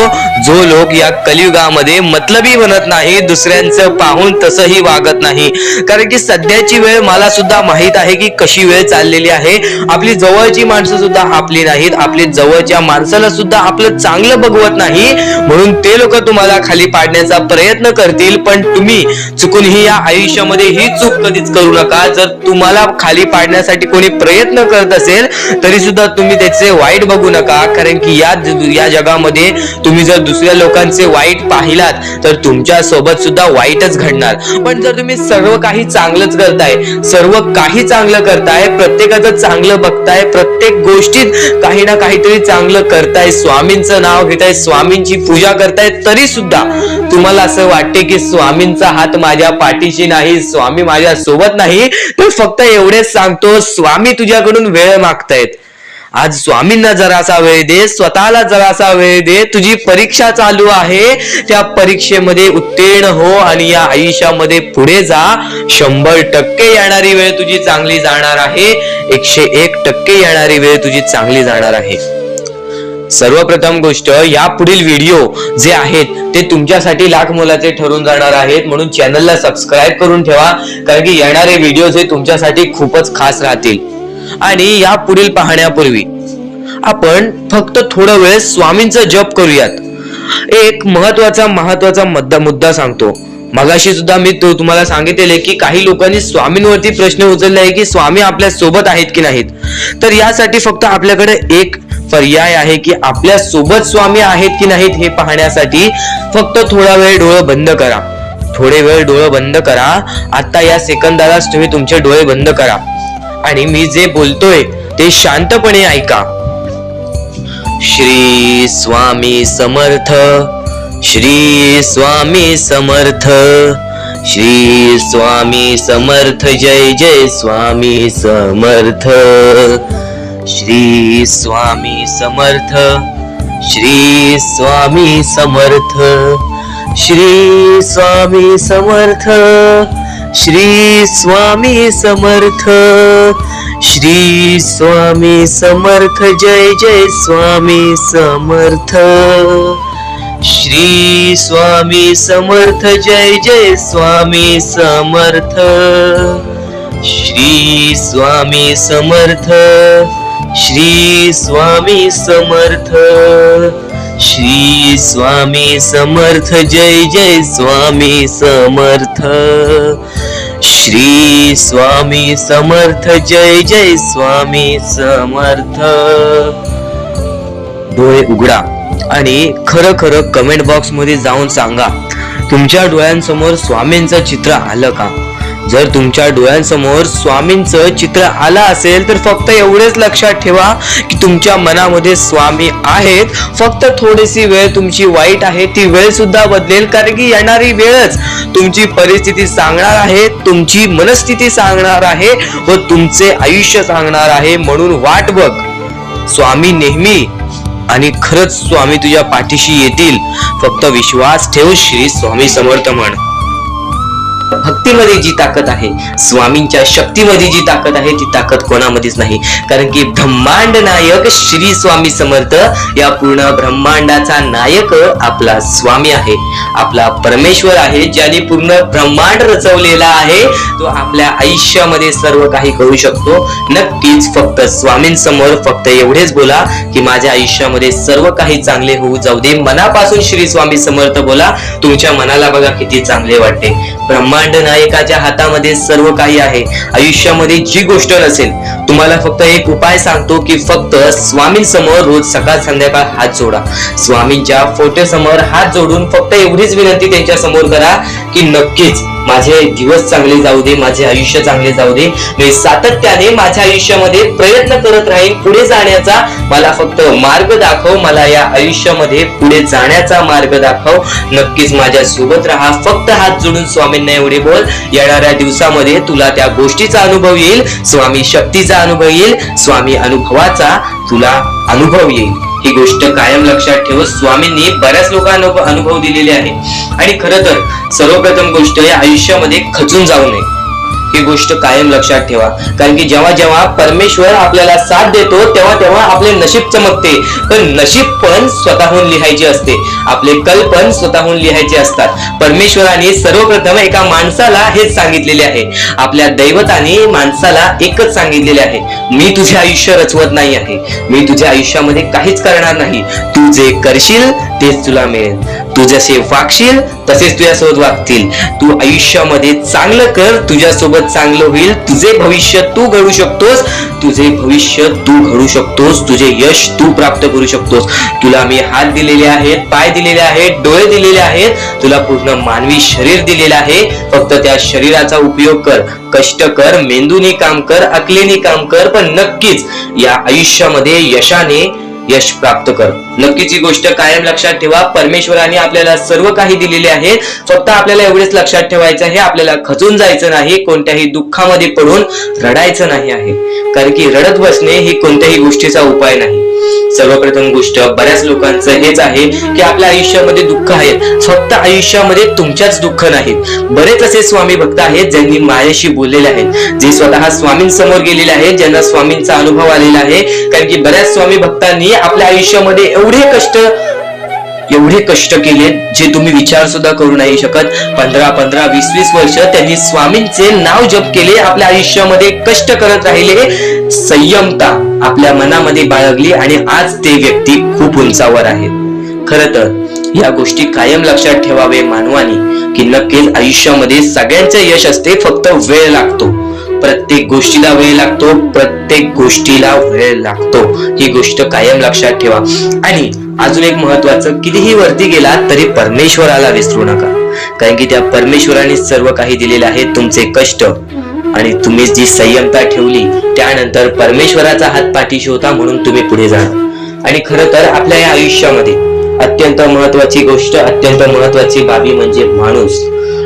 S2: जो लोक या कलियुगामध्ये मतलबी बनत नाही, दुसऱ्यांचं पाहून तसंही वागत नाही. कारण की सध्याची वेळ मला सुद्धा माहित आहे की कशी वेळ चाललेली आहे. आपली जवळची माणसं सुद्धा आपली नाहीत, आपली जवळच्या माणसाला सुद्धा आपलं चांगलं बघवत नाही, म्हणून ते लोक तुम्हाला खाली पाडण्याचा प्रयत्न करतील. पण तुम्ही चुकूनही या आयुष्यामध्ये ही चूक कधीच करू नका. जर तुम्हाला खाली पाडण्यासाठी कोणी प्रयत्न करत असेल तरी सुद्धा तुम्ही त्याचे वाईट बघू नका, कारण की या जगामध्ये तुम्ही जर दुसऱ्या लोकांचे वाईट पाहिलात तर तुमच्या सोबत सुद्धा वाईटच घडणार. पण जर तुम्ही सर्व काही चांगलंच करताय, सर्व काही चांगलं करताय, प्रत्येकाचं चांगलं बघताय, प्रत्येक गोष्टीत काही ना काहीतरी चांगलं करताय, स्वामींचं नाव घेताय, स्वामींची पूजा करताय, तरी सुद्धा तुम्हाला असं वाटते की स्वामींचा हात माझ्या पाठीशी नाही, स्वामी माझ्या सोबत नाही, तर फक्त एवढेच सांगतो, स्वामी तुझ्याकडून वेळ मागतायत. आज स्वामींना जरासा वेळ दे, स्वतःला जरासा वेळ दे. तुझी परीक्षा चालू आहे, त्या परीक्षेमध्ये उत्तीर्ण हो आणि या आयुष्यामध्ये पुढे जा. 100% येणारी वेळ तुझी चांगली जाणार आहे, 101% येणारी वेळ तुझी चांगली जाणार आहे. सर्वप्रथम गोष्ट, या पुढील व्हिडिओ जे आहेत ते तुमच्यासाठी लाख मोलाचे ठरून जाणार आहेत, म्हणून चॅनलला सबस्क्राईब करून ठेवा, कारण की येणारे व्हिडिओ हे तुमच्यासाठी खूपच खास राहतील. आणि या पुढील पाहण्यापूर्वी आपण फक्त थोडा वेळ स्वामींचा जप करूयात. एक महत्वाचा मुद्दा सांगतो. मगाशी सुद्धा मी तुम्हाला सांगितले की काही लोकांनी स्वामींवरती प्रश्न उचलले आहे की स्वामी आपल्या सोबत आहेत की नाहीत. तर यासाठी फक्त आपल्याकडे एक पर्याय आहे की आपल्या सोबत स्वामी आहेत की नाहीत हे पाहण्यासाठी फक्त थोडा वेळ डोळे बंद करा. थोडे वेळ डोळे बंद करा. आता या सेकंदालाच तुम्ही तुमचे डोळे बंद करा आणि मी जे बोलतोय ते शांतपणे ऐका. श्री स्वामी समर्थ, श्री स्वामी समर्थ, श्री स्वामी समर्थ, जय जय स्वामी समर्थ. श्री स्वामी समर्थ, श्री स्वामी समर्थ, श्री स्वामी समर्थ, श्री स्वामी समर्थ, श्री स्वामी समर्थ, जय जय स्वामी समर्थ. श्री स्वामी समर्थ, जय जय स्वामी समर्थ. श्री स्वामी समर्थ, श्री स्वामी समर्थ, श्री स्वामी समर्थ, जय जय स्वामी समर्थ. श्री स्वामी समर्थ, जय जय स्वामी समर्थ. डोळे उघडा आणि खरं खरं कमेंट बॉक्स मध्ये जाऊन सांगा, तुमच्या डोळ्यांसमोर स्वामींचं चित्र आलं का? जर तुमच्या डोळ्यांसमोर स्वामींचं चित्र आलं असेल तर फक्त एवढेच लक्षात ठेवा की तुमच्या मनामध्ये स्वामी आहेत. फक्त थोडीशी वेळ तुमची वाईट आहे, ती वेळ सुद्धा बदलेल, कारण की येणारी वेळच तुमची परिस्थिती सांगणार आहे, तुमची मनस्थिती सांगणार आहे व तुमचे आयुष्य सांगणार आहे. म्हणून वाट बघ, स्वामी नेहमी आणि खरंच स्वामी तुझ्या पाठीशी येतील. फक्त विश्वास ठेव. श्री स्वामी समर्थ म्हण. भक्तीमध्ये जी ताकद आहे, स्वामींच्या शक्तीमध्ये जी ताकद आहे, ती ताकद कोणामध्येच नाही, कारण की ब्रह्मांड नायक श्री स्वामी समर्थ, या पूर्ण ब्रह्मांडाचा नायक आपला स्वामी आहे, आपला परमेश्वर आहे, ज्याने पूर्ण ब्रह्मांड रचवलेला आहे. तो आपल्या आयुष्यामध्ये सर्व काही करू शकतो. नक्कीच फक्त स्वामींसमोर फक्त एवढेच बोला की माझ्या आयुष्यामध्ये सर्व काही चांगले होऊ जाऊ दे. मनापासून श्री स्वामी समर्थ बोला. तुमच्या मनाला बघा किती चांगले वाटते. ब्रह्मांड नायकाच्या हातामध्ये सर्व काही आहे. आयुष्यामध्ये जी गोष्ट नसेल, तुम्हाला फक्त एक उपाय सांगतो की फक्त स्वामींसमोर रोज सकाळ संध्याकाळ हात जोडा. स्वामींच्या फोटो समोर हात जोडून फक्त एवढीच विनंती त्यांच्या समोर करा की नक्कीच माझे दिवस चांगले जाऊ दे, माझे आयुष्य चांगले जाऊ दे. मी सातत्याने माझ्या आयुष्यामध्ये प्रयत्न करत राहीन पुढे जाण्याचा. मला फक्त मार्ग दाखव, मला या आयुष्यामध्ये पुढे जाण्याचा मार्ग दाखव. नक्कीच माझ्या सोबत राहा. फक्त हात जोडून स्वामींना एवढे बोल. येणाऱ्या दिवसामध्ये तुला त्या गोष्टीचा अनुभव येईल, स्वामी शक्तीचा अनुभव येईल, स्वामी अनुभवाचा तुला अनुभव येईल. ही गोष्ट कायम लक्षात ठेव. स्वामींनी बऱ्याच लोकांना अनुभव दिलेले आहे. आणि खरं तर सर्वप्रथम गोष्ट या आयुष्यामध्ये खचून जाऊ नये, ही गोष्ट कायम लक्षात ठेवा. कारण की जेव्हा जेव्हा परमेश्वर आपल्याला साथ देतो तेव्हा तेव्हा आपले नशीब चमकते. पण नशीब पण स्वतःहून लिहायचे असते, आपले कल पण स्वतःहून लिहायचे असतात. परमेश्वराने सर्वप्रथम एका माणसाला हेच सांगितलेले आहे. आपल्या दैवताने माणसाला एकच सांगितलेले आहे, मी तुझे आयुष्य रचवत नाही आहे, मी तुझ्या आयुष्यामध्ये काहीच करणार नाही. तू जे करशील तेच तुला मिळेल. तू जसे वागशील तसेच तुझ्यासोबत वागतील. तू आयुष्यामध्ये चांगलं कर, तुझ्यासोबत चांगलं होईल. तुझे भविष्य तू घडू शकतोस, तुझे भविष्य तू घडू शकतोस, तुझे यश तू प्राप्त करू शकतोस. तुला मी हात दिलेले आहेत, पाय दिलेले आहेत, डोळे दिलेले आहेत, तुला पूर्ण मानवी शरीर दिलेलं आहे. फक्त त्या शरीराचा उपयोग कर, कष्ट कर, मेंदूने काम कर, अकलेने काम कर, पण नक्कीच या आयुष्यामध्ये यशाने यश प्राप्त कर. नक्कीच ही गोष्ट कायम लक्षात ठेवा. परमेश्वराने आपल्याला सर्व काही दिलेले आहे. फक्त आपल्याला एवढेच लक्षात ठेवायचं आहे, आपल्याला खचून जायचं नाही, कोणत्याही दुःखामध्ये पडून रडायचं नाही आहे. कारण की रडत बसणे ही कोणत्याही गोष्टीचा उपाय नाही. सर्वप्रथम गोष्ट बऱ्याच लोकांचं हेच आहे की आपल्या आयुष्यामध्ये दुःख आहे. फक्त आयुष्यामध्ये तुमच्याच दुःख नाहीत. बरेच असे स्वामी भक्त आहेत ज्यांनी माझ्याशी बोललेले आहेत, जे स्वतः स्वामींसमोर गेलेले आहेत, ज्यांना स्वामींचा अनुभव आलेला आहे. कारण की बऱ्याच स्वामी भक्तांनी आपल्या आयुष्यामध्ये एवढे कष्ट केले जे तुम्ही विचार सुद्धा करू नाही शकत. 15 20 वर्ष त्यांनी स्वामींचे नाव जप केले, आपल्या आयुष्यामध्ये कष्ट करत राहिले, संयमता आपल्या मनामध्ये बाळगली आणि आज ते व्यक्ती खूप उंचावर आहेत. खरं तर या गोष्टी कायम लक्षात ठेवावे मानवानी की नक्कीच आयुष्यामध्ये सगळ्यांचे यश असते, फक्त वेळ लागतो. प्रत्येक गोष्टीला वेळ लागतो, प्रत्येक गोष्टीला वेळ लागतो. ही गोष्ट कायम लक्षात ठेवा. आणि अजून एक महत्वाचं, कितीही वरती गेला तरी परमेश्वराला विसरू नका. कारण की त्या परमेश्वराने सर्व काही दिलेले आहे. तुमचे कष्ट आणि तुम्ही जी संयमता ठेवली त्यानंतर परमेश्वराचा हात पाठीशी होता म्हणून तुम्ही पुढे जाणार. आणि खरं तर आपल्या या आयुष्यामध्ये अत्यंत महत्वाची गोष्ट, अत्यंत महत्वाची बाबी म्हणजे माणूस.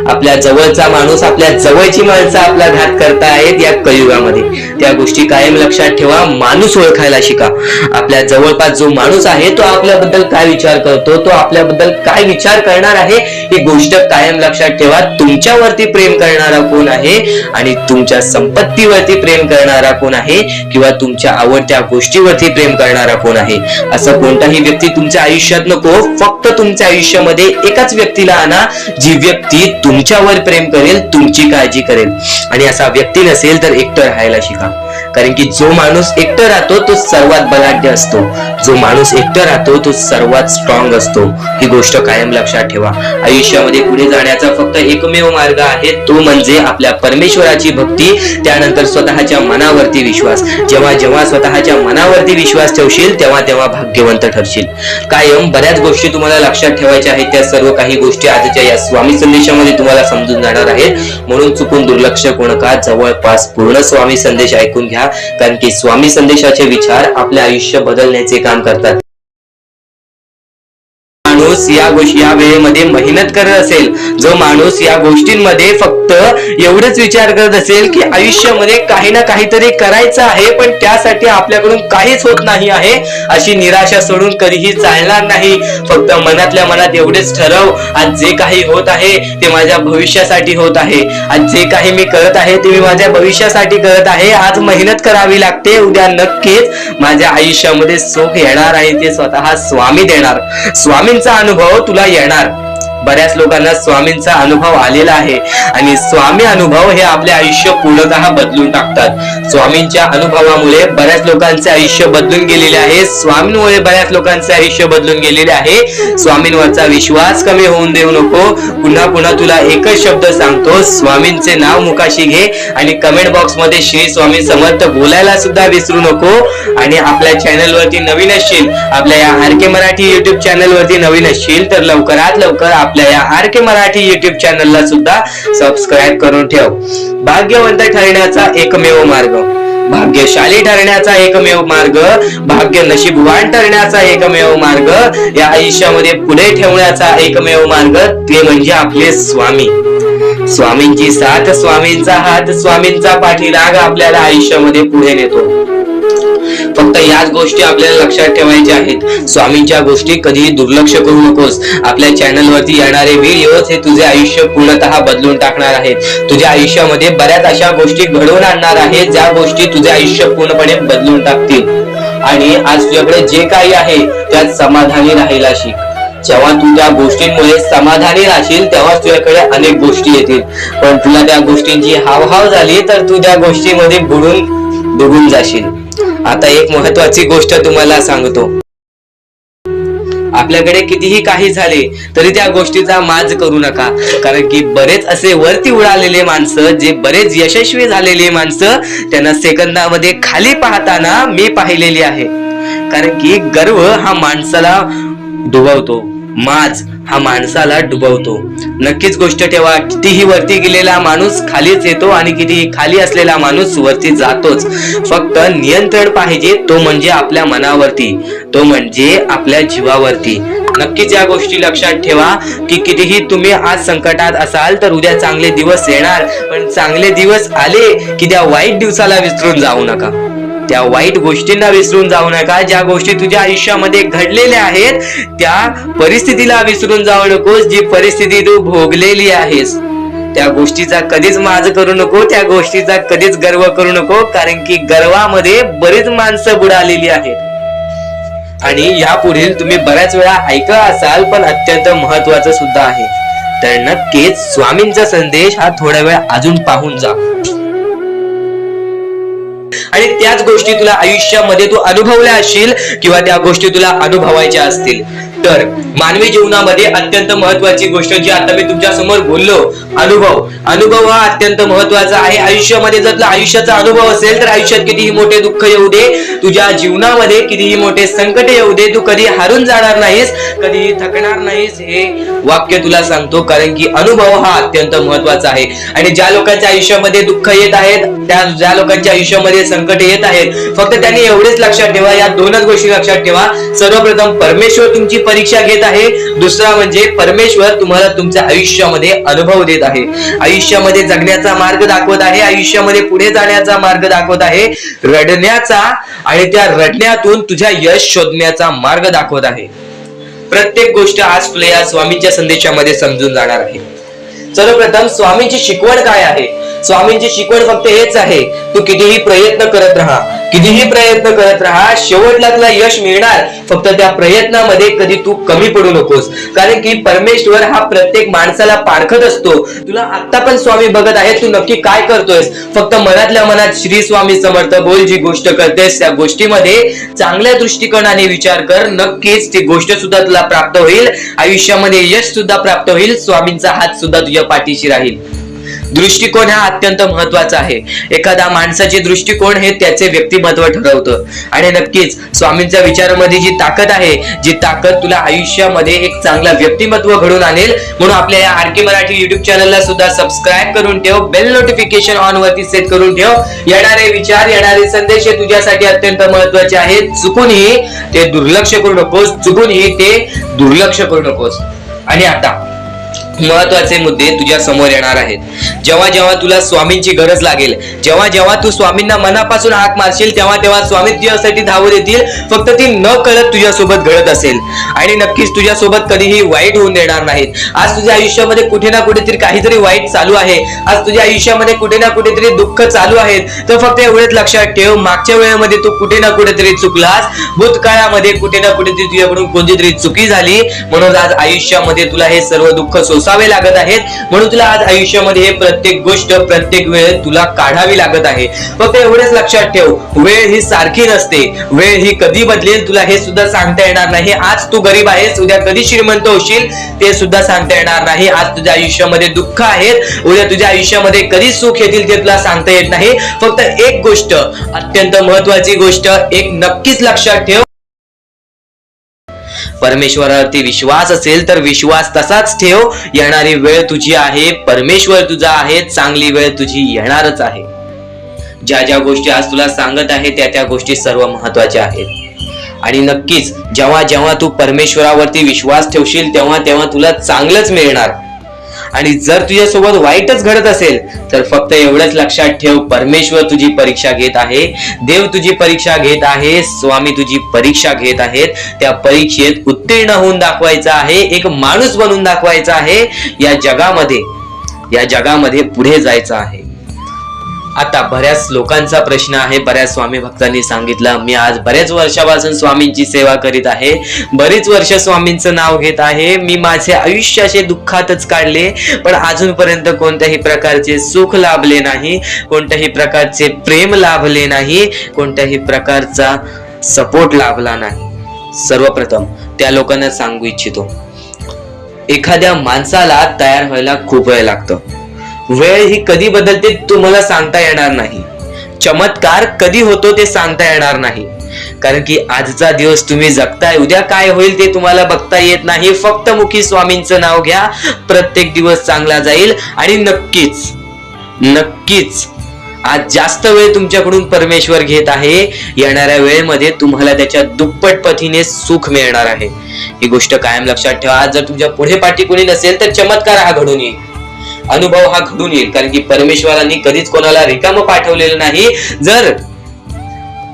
S2: आपल्या जवळचा माणूस, आपल्या जवळची माणसं आपला घात करतायत या कलियुगामध्ये. त्या गोष्टी कायम लक्षात ठेवा. माणूस ओळखायला शिका. आपल्या जवळपास जो माणूस आहे तो आपल्याबद्दल काय विचार करतो, तो आपल्याबद्दल काय विचार करणार आहे, ही गोष्ट कायम लक्षात ठेवा. तुमच्यावरती प्रेम करणारा कोण आहे आणि तुमच्या संपत्तीवरती प्रेम करणारा कोण आहे किंवा तुमच्या आवडत्या गोष्टीवरती प्रेम करणारा कोण आहे. असं कोणताही व्यक्ती तुमच्या आयुष्यात नको. फक्त तुमच्या आयुष्यामध्ये एकाच व्यक्तीला आणा, जी व्यक्ती तुमच्यावर प्रेम करेल, तुमची काळजी करेल. आणि असा व्यक्ती नसेल तर एकटं राहायला शिका. कारण की जो माणूस एकटं राहतो तो सर्वात बलाढ्य असतो, जो माणूस एकटं राहतो तो सर्वात स्ट्रॉंग असतो. ही गोष्ट कायम लक्षात ठेवा. आयुष्यामध्ये पुढे जाण्याचा फक्त एकमेव मार्ग आहे, तो म्हणजे आपल्या परमेश्वराची भक्ती, त्यानंतर स्वतःच्या मनावरती विश्वास. जेव्हा जेव्हा स्वतःच्या मनावरती विश्वास ठेवशील तेव्हा तेव्हा भाग्यवंत ठरशील. कायम बऱ्याच गोष्टी तुम्हाला लक्षात ठेवायच्या आहेत. त्या सर्व काही गोष्टी आजच्या या स्वामी संदेशामध्ये तुम्हाला समजून जाणार आहेत. म्हणून चुकून दुर्लक्ष करू नका. जवळपास पूर्ण स्वामी संदेश ऐकून घ्या. कारण की स्वामी संदेशाचे विचार आपले आयुष्य बदलण्याचे काम करतात. माणूस या वेळेमध्ये मेहनत करत असेल, जो माणूस या गोष्टींमध्ये फक्त एवढंच विचार करत असेल की आयुष्यामध्ये काही ना काहीतरी करायचं आहे पण त्यासाठी आपल्याकडून काहीच होत नाही आहे, अशी निराशा सोडून कधीही चालणार नाही. फक्त मनातल्या मनात एवढेच ठरव, आज जे काही होत आहे ते माझ्या भविष्यासाठी होत आहे. आज जे काही मी करत आहे ते मी माझ्या भविष्यासाठी करत आहे. आज मेहनत करावी लागते, उद्या नक्कीच माझ्या आयुष्यामध्ये सुख येणार आहे, ते स्वतः स्वामी देणार. स्वामींचा अनुभव तुला येणार. बऱ्याच लोकांना स्वामींचा अनुभव आलेला आहे आणि स्वामी अनुभव हे आपले आयुष्य पूर्णतः बदलून टाकतात. स्वामींच्या अनुभवामुळे बऱ्याच लोकांचे आयुष्य बदलून गेलेले आहे. स्वामींमुळे बऱ्याच लोकांचे आयुष्य बदलून गेलेले आहे. स्वामींवरचा विश्वास कमी होऊन देऊ नको. पुन्हा पुन्हा तुला एकच शब्द सांगतो, स्वामींचे नाव मुखाशी घे आणि कमेंट बॉक्स मध्ये श्री स्वामी समर्थ बोलायला सुद्धा विसरू नको. आणि आपल्या चॅनल वरती नवीन असशील, आपल्या या आर के मराठी युट्यूब चॅनल वरती नवीन असशील तर लवकरात लवकर आपल्या या आर के मराठी युट्यूब चॅनलला सुद्धा सबस्क्राईब करून ठेव. भाग्यवंत ठरण्याचा एकमेव मार्ग, भाग्यशाली ठरण्याचा एकमेव मार्ग, भाग्य नशीबवान ठरण्याचा एकमेव मार्ग, या आयुष्यामध्ये पुढे ठेवण्याचा एकमेव मार्ग ते म्हणजे आपले स्वामी. स्वामींची साथ, स्वामींचा हात, स्वामींचा पाठीराग आपल्याला आयुष्यामध्ये पुढे नेतो. फक्त याच गोष्टी आपल्याला लक्षात ठेवायच्या आहेत. स्वामींच्या गोष्टी कधीही दुर्लक्ष करू नकोस. आपल्या चॅनल वरती येणारे व्हिडिओज हे तुझे आयुष्य पूर्णतः बदलून टाकणार आहेत. तुझ्या आयुष्यामध्ये बऱ्याच अशा गोष्टी घडवून आणणार आहेत ज्या गोष्टी तुझे आयुष्य पूर्णपणे बदलून टाकतील. आणि आज तुझ्याकडे जे काही आहे त्यात समाधानी राहायला शिक. जेव्हा तू त्या गोष्टींमुळे समाधानी राहशील तेव्हा तुझ्याकडे अनेक गोष्टी येतील. पण तुला त्या गोष्टींची हावभाव झाली तर तू त्या गोष्टीमध्ये बुडून डुबून जाशील. आता एक महत्वाची गोष्ट तुम्हाला सांगतो. आपल्याकडे कितीही काही झाले तरी त्या गोष्टीचा माज करू नका. कारण की बरेच असे वरती उडालेले माणसं, जे बरेच यशस्वी झालेले माणसं, त्यांना सेकंदामध्ये खाली पाहताना मी पाहिलेली आहे. कारण की गर्व हा माणसाला डुबवतो, माज हा माणसाला डुबवतो. नक्कीच गोष्ट ठेवा, कितीही वरती गेलेला माणूस खालीच येतो आणि कितीही खाली असलेला माणूस वरती जातोच. फक्त नियंत्रण पाहिजे, तो म्हणजे आपल्या मनावरती, तो म्हणजे आपल्या जीवावरती. नक्कीच या गोष्टी लक्षात ठेवा की कितीही तुम्ही आज संकटात असाल तर उद्या चांगले दिवस येणार. पण चांगले दिवस आले की त्या वाईट दिवसाला विसरून जाऊ नका, त्या वाईट गोष्टींना विसरून जाऊ नका. ज्या गोष्टी तुझ्या आयुष्यामध्ये घडलेल्या आहेत त्या परिस्थितीला विसरून जाऊ नकोस. जी परिस्थिती तू भोगलेली आहेस त्या गोष्टीचा कधीच माज करू नको, त्या गोष्टीचा कधीच गर्व करू नको. कारण की गर्वामध्ये बरीच माणसं बुडालेली आहेत. आणि यापुढील तुम्ही बऱ्याच वेळा ऐकलं असाल, पण अत्यंत महत्वाचं सुद्धा आहे. तर नक्कीच स्वामींचा संदेश हा थोडा वेळ अजून पाहून जा. आणि त्याच गोष्टी तुला आयुष्यामध्ये तू अनुभवल्या असशील किंवा त्या गोष्टी तुला अनुभवायच्या असतील. तर मानवी जीवनामध्ये अत्यंत महत्वाची गोष्ट जी आता मी तुमच्या समोर बोललो, अनुभव हा अत्यंत महत्वाचा आहे. आयुष्यामध्ये जर तुला आयुष्याचा अनुभव असेल तर आयुष्यात कितीही मोठे दुःख येऊ दे, तुझ्या जीवनामध्ये कितीही मोठे संकट येऊ दे, तू कधी हारून जाणार नाहीस, कधीही थकणार नाहीस. हे वाक्य तुला सांगतो. कारण की अनुभव हा अत्यंत महत्वाचा आहे. आणि ज्या लोकांच्या आयुष्यामध्ये दुःख येत आहेत, ज्या लोकांच्या आयुष्यामध्ये संकट येत आहेत, फक्त त्यांनी एवढेच लक्षात ठेवा, या दोनच गोष्टी लक्षात ठेवा. सर्वप्रथम परमेश्वर तुमची परीक्षा घेत आहे. दुसरा म्हणजे परमेश्वर तुम्हाला तुमच्या आयुष्यामध्ये अनुभव देत आहे, आयुष्यामध्ये जगण्याचा मार्ग दाखवत आहे, आयुष्यामध्ये पुढे जाण्याचा मार्ग दाखवत आहे, रडण्याचा आणि त्या रडण्यातून तुझ्या यश शोधण्याचा मार्ग दाखवत आहे. प्रत्येक गोष्ट आज तुला या स्वामींच्या संदेशामध्ये समजून जाणार आहे. सर्वप्रथम स्वामींची शिकवण काय आहे? स्वामींची शिकवण फक्त हेच आहे, तू कितीही प्रयत्न करत राहा, कितीही प्रयत्न करत राहा, शेवटला तुला यश मिळणार. फक्त त्या प्रयत्नामध्ये कधी तू कमी पडू नकोस. कारण की परमेश्वर हा प्रत्येक माणसाला पारखत असतो. तुला आता पण स्वामी बघत आहे, तू नक्की काय करतोयस. फक्त मनातल्या मनात श्री स्वामी समर्थ बोल. जी गोष्ट करतेस त्या गोष्टीमध्ये चांगल्या दृष्टिकोनाने विचार कर. नक्कीच ती गोष्ट सुद्धा तुला प्राप्त होईल, आयुष्यामध्ये यश सुद्धा प्राप्त होईल, स्वामींचा हात सुद्धा तुझ्या पाठीशी राहील. दृष्टिकोन हा अत्यंत महत्वाचा आहे. एखादा माणसाचे दृष्टिकोन हे त्याचे व्यक्तिमत्व ठरवतं. आणि नक्कीच स्वामींच्या विचारामध्ये जी ताकद आहे, जी ताकद तुला आयुष्यामध्ये एक चांगला व्यक्तिमत्व घडून आणेल. म्हणून आपल्या या आर के मराठी युट्यूब चॅनलला सुद्धा सबस्क्राईब करून ठेव, बेल नोटिफिकेशन ऑन वरती सेट करून ठेव. येणारे विचार, येणारे संदेश हे तुझ्यासाठी अत्यंत महत्वाचे आहेत. चुकूनही ते दुर्लक्ष करू नकोस, चुकूनही ते दुर्लक्ष करू नकोस. आणि आता महत्वाचे मुद्दे तुझ्या समोर येणार आहेत. जेव्हा जेव्हा तुला स्वामींची गरज लागेल, जेव्हा जेव्हा तू स्वामींना मनापासून हाक मारशील, तेव्हा तेव्हा स्वामी तुझ्यासाठी धावत येतील. फक्त ती न कळत तुझ्यासोबत घडत असेल. आणि नक्कीच तुझ्यासोबत कधीही वाईट होऊन देणार नाहीत. आज तुझ्या आयुष्यामध्ये कुठे ना कुठेतरी काहीतरी वाईट चालू आहे, आज तुझ्या आयुष्यामध्ये कुठे ना कुठेतरी दुःख चालू आहेत, तर फक्त एवढेच लक्षात ठेव, मागच्या वेळेमध्ये तू कुठे ना कुठेतरी चुकलास, भूतकाळामध्ये कुठे ना कुठेतरी तुझ्याकडून कोणतीतरी चुकी झाली, म्हणून आज आयुष्यामध्ये तुला हे सर्व दुःख सोसावे लागत आहेत. म्हणून तुला आज आयुष्यामध्ये हे प्रत्येक गोष्ट, प्रत्येक वेळ तुला काढावी लागत आहे. फक्त एवढेच लक्षात ठेव, वेळ ही सारखी नसते, वेळ ही कधी बदलेल तुला हे सुद्धा सांगता येणार नाही. आज तू गरीब आहेस, उद्या कधी श्रीमंत होशील ते सुद्धा सांगता येणार नाही. आज तुझ्या आयुष्यामध्ये दुःख आहेत, उद्या तुझ्या आयुष्यामध्ये कधी सुख येतील ते तुला सांगता येत नाही. फक्त एक गोष्ट, अत्यंत महत्वाची गोष्ट एक नक्कीच लक्षात ठेव, परमेश्वरावरती विश्वास असेल तर विश्वास तसाच ठेव. येणारी वेळ तुझी आहे, परमेश्वर तुझा आहे, चांगली वेळ तुझी येणारच आहे. ज्या ज्या गोष्टी आज तुला सांगत आहे त्या त्या गोष्टी सर्व महत्वाच्या आहेत. आणि नक्कीच जेव्हा जेव्हा तू परमेश्वरावरती विश्वास ठेवशील तेव्हा तेव्हा तुला चांगलंच मिळणार. आणि जर तुझ्यासोबत वाईटच घडत असेल तर फक्त एवढंच लक्षात ठेव, परमेश्वर तुझी परीक्षा घेत आहे, देव तुझी परीक्षा घेत आहे, स्वामी तुझी परीक्षा घेत आहेत. त्या परीक्षेत उत्तीर्ण होऊन दाखवायचं आहे, एक माणूस बनून दाखवायचा आहे. या जगामध्ये पुढे जायचं आहे. आता बऱ्याच लोकांचा प्रश्न आहे, बऱ्याच स्वामी भक्तांनी सांगितलं, मी आज बऱ्याच वर्षापासून स्वामींची सेवा करीत आहे, बरीच वर्ष स्वामींचं नाव घेत आहे, मी माझे आयुष्य असे दुःखातच काढले, पण अजूनपर्यंत कोणत्याही प्रकारचे सुख लाभले नाही, कोणत्याही प्रकारचे प्रेम लाभले नाही, कोणत्याही प्रकारचा सपोर्ट लाभला नाही. सर्वप्रथम त्या लोकांना सांगू इच्छितो, एखाद्या माणसाला तयार व्हायला खूप वेळ लागतो. वेळ ही कधी बदलते तुम्हाला सांगता येणार नाही. चमत्कार कधी होतो ते सांगता येणार नाही. कारण की आजचा दिवस तुम्ही जगताय, उद्या काय होईल ते तुम्हाला बघता येत नाही. फक्त मुखी स्वामींचं नाव घ्या, प्रत्येक दिवस चांगला जाईल. आणि नक्कीच आज जास्त वेळ तुमच्याकडून परमेश्वर घेत आहे, येणाऱ्या वेळेमध्ये तुम्हाला त्याच्या दुप्पट पटीने सुख मिळणार आहे. ही गोष्ट कायम लक्षात ठेवा. आज जर तुमच्या पुढे पाठी कोणी नसेल तर चमत्कार हा घडून येईल, अनुभव हा घडून येईल. कारण की परमेश्वरांनी कधीच कोणाला रिकाम पाठवलेलं नाही.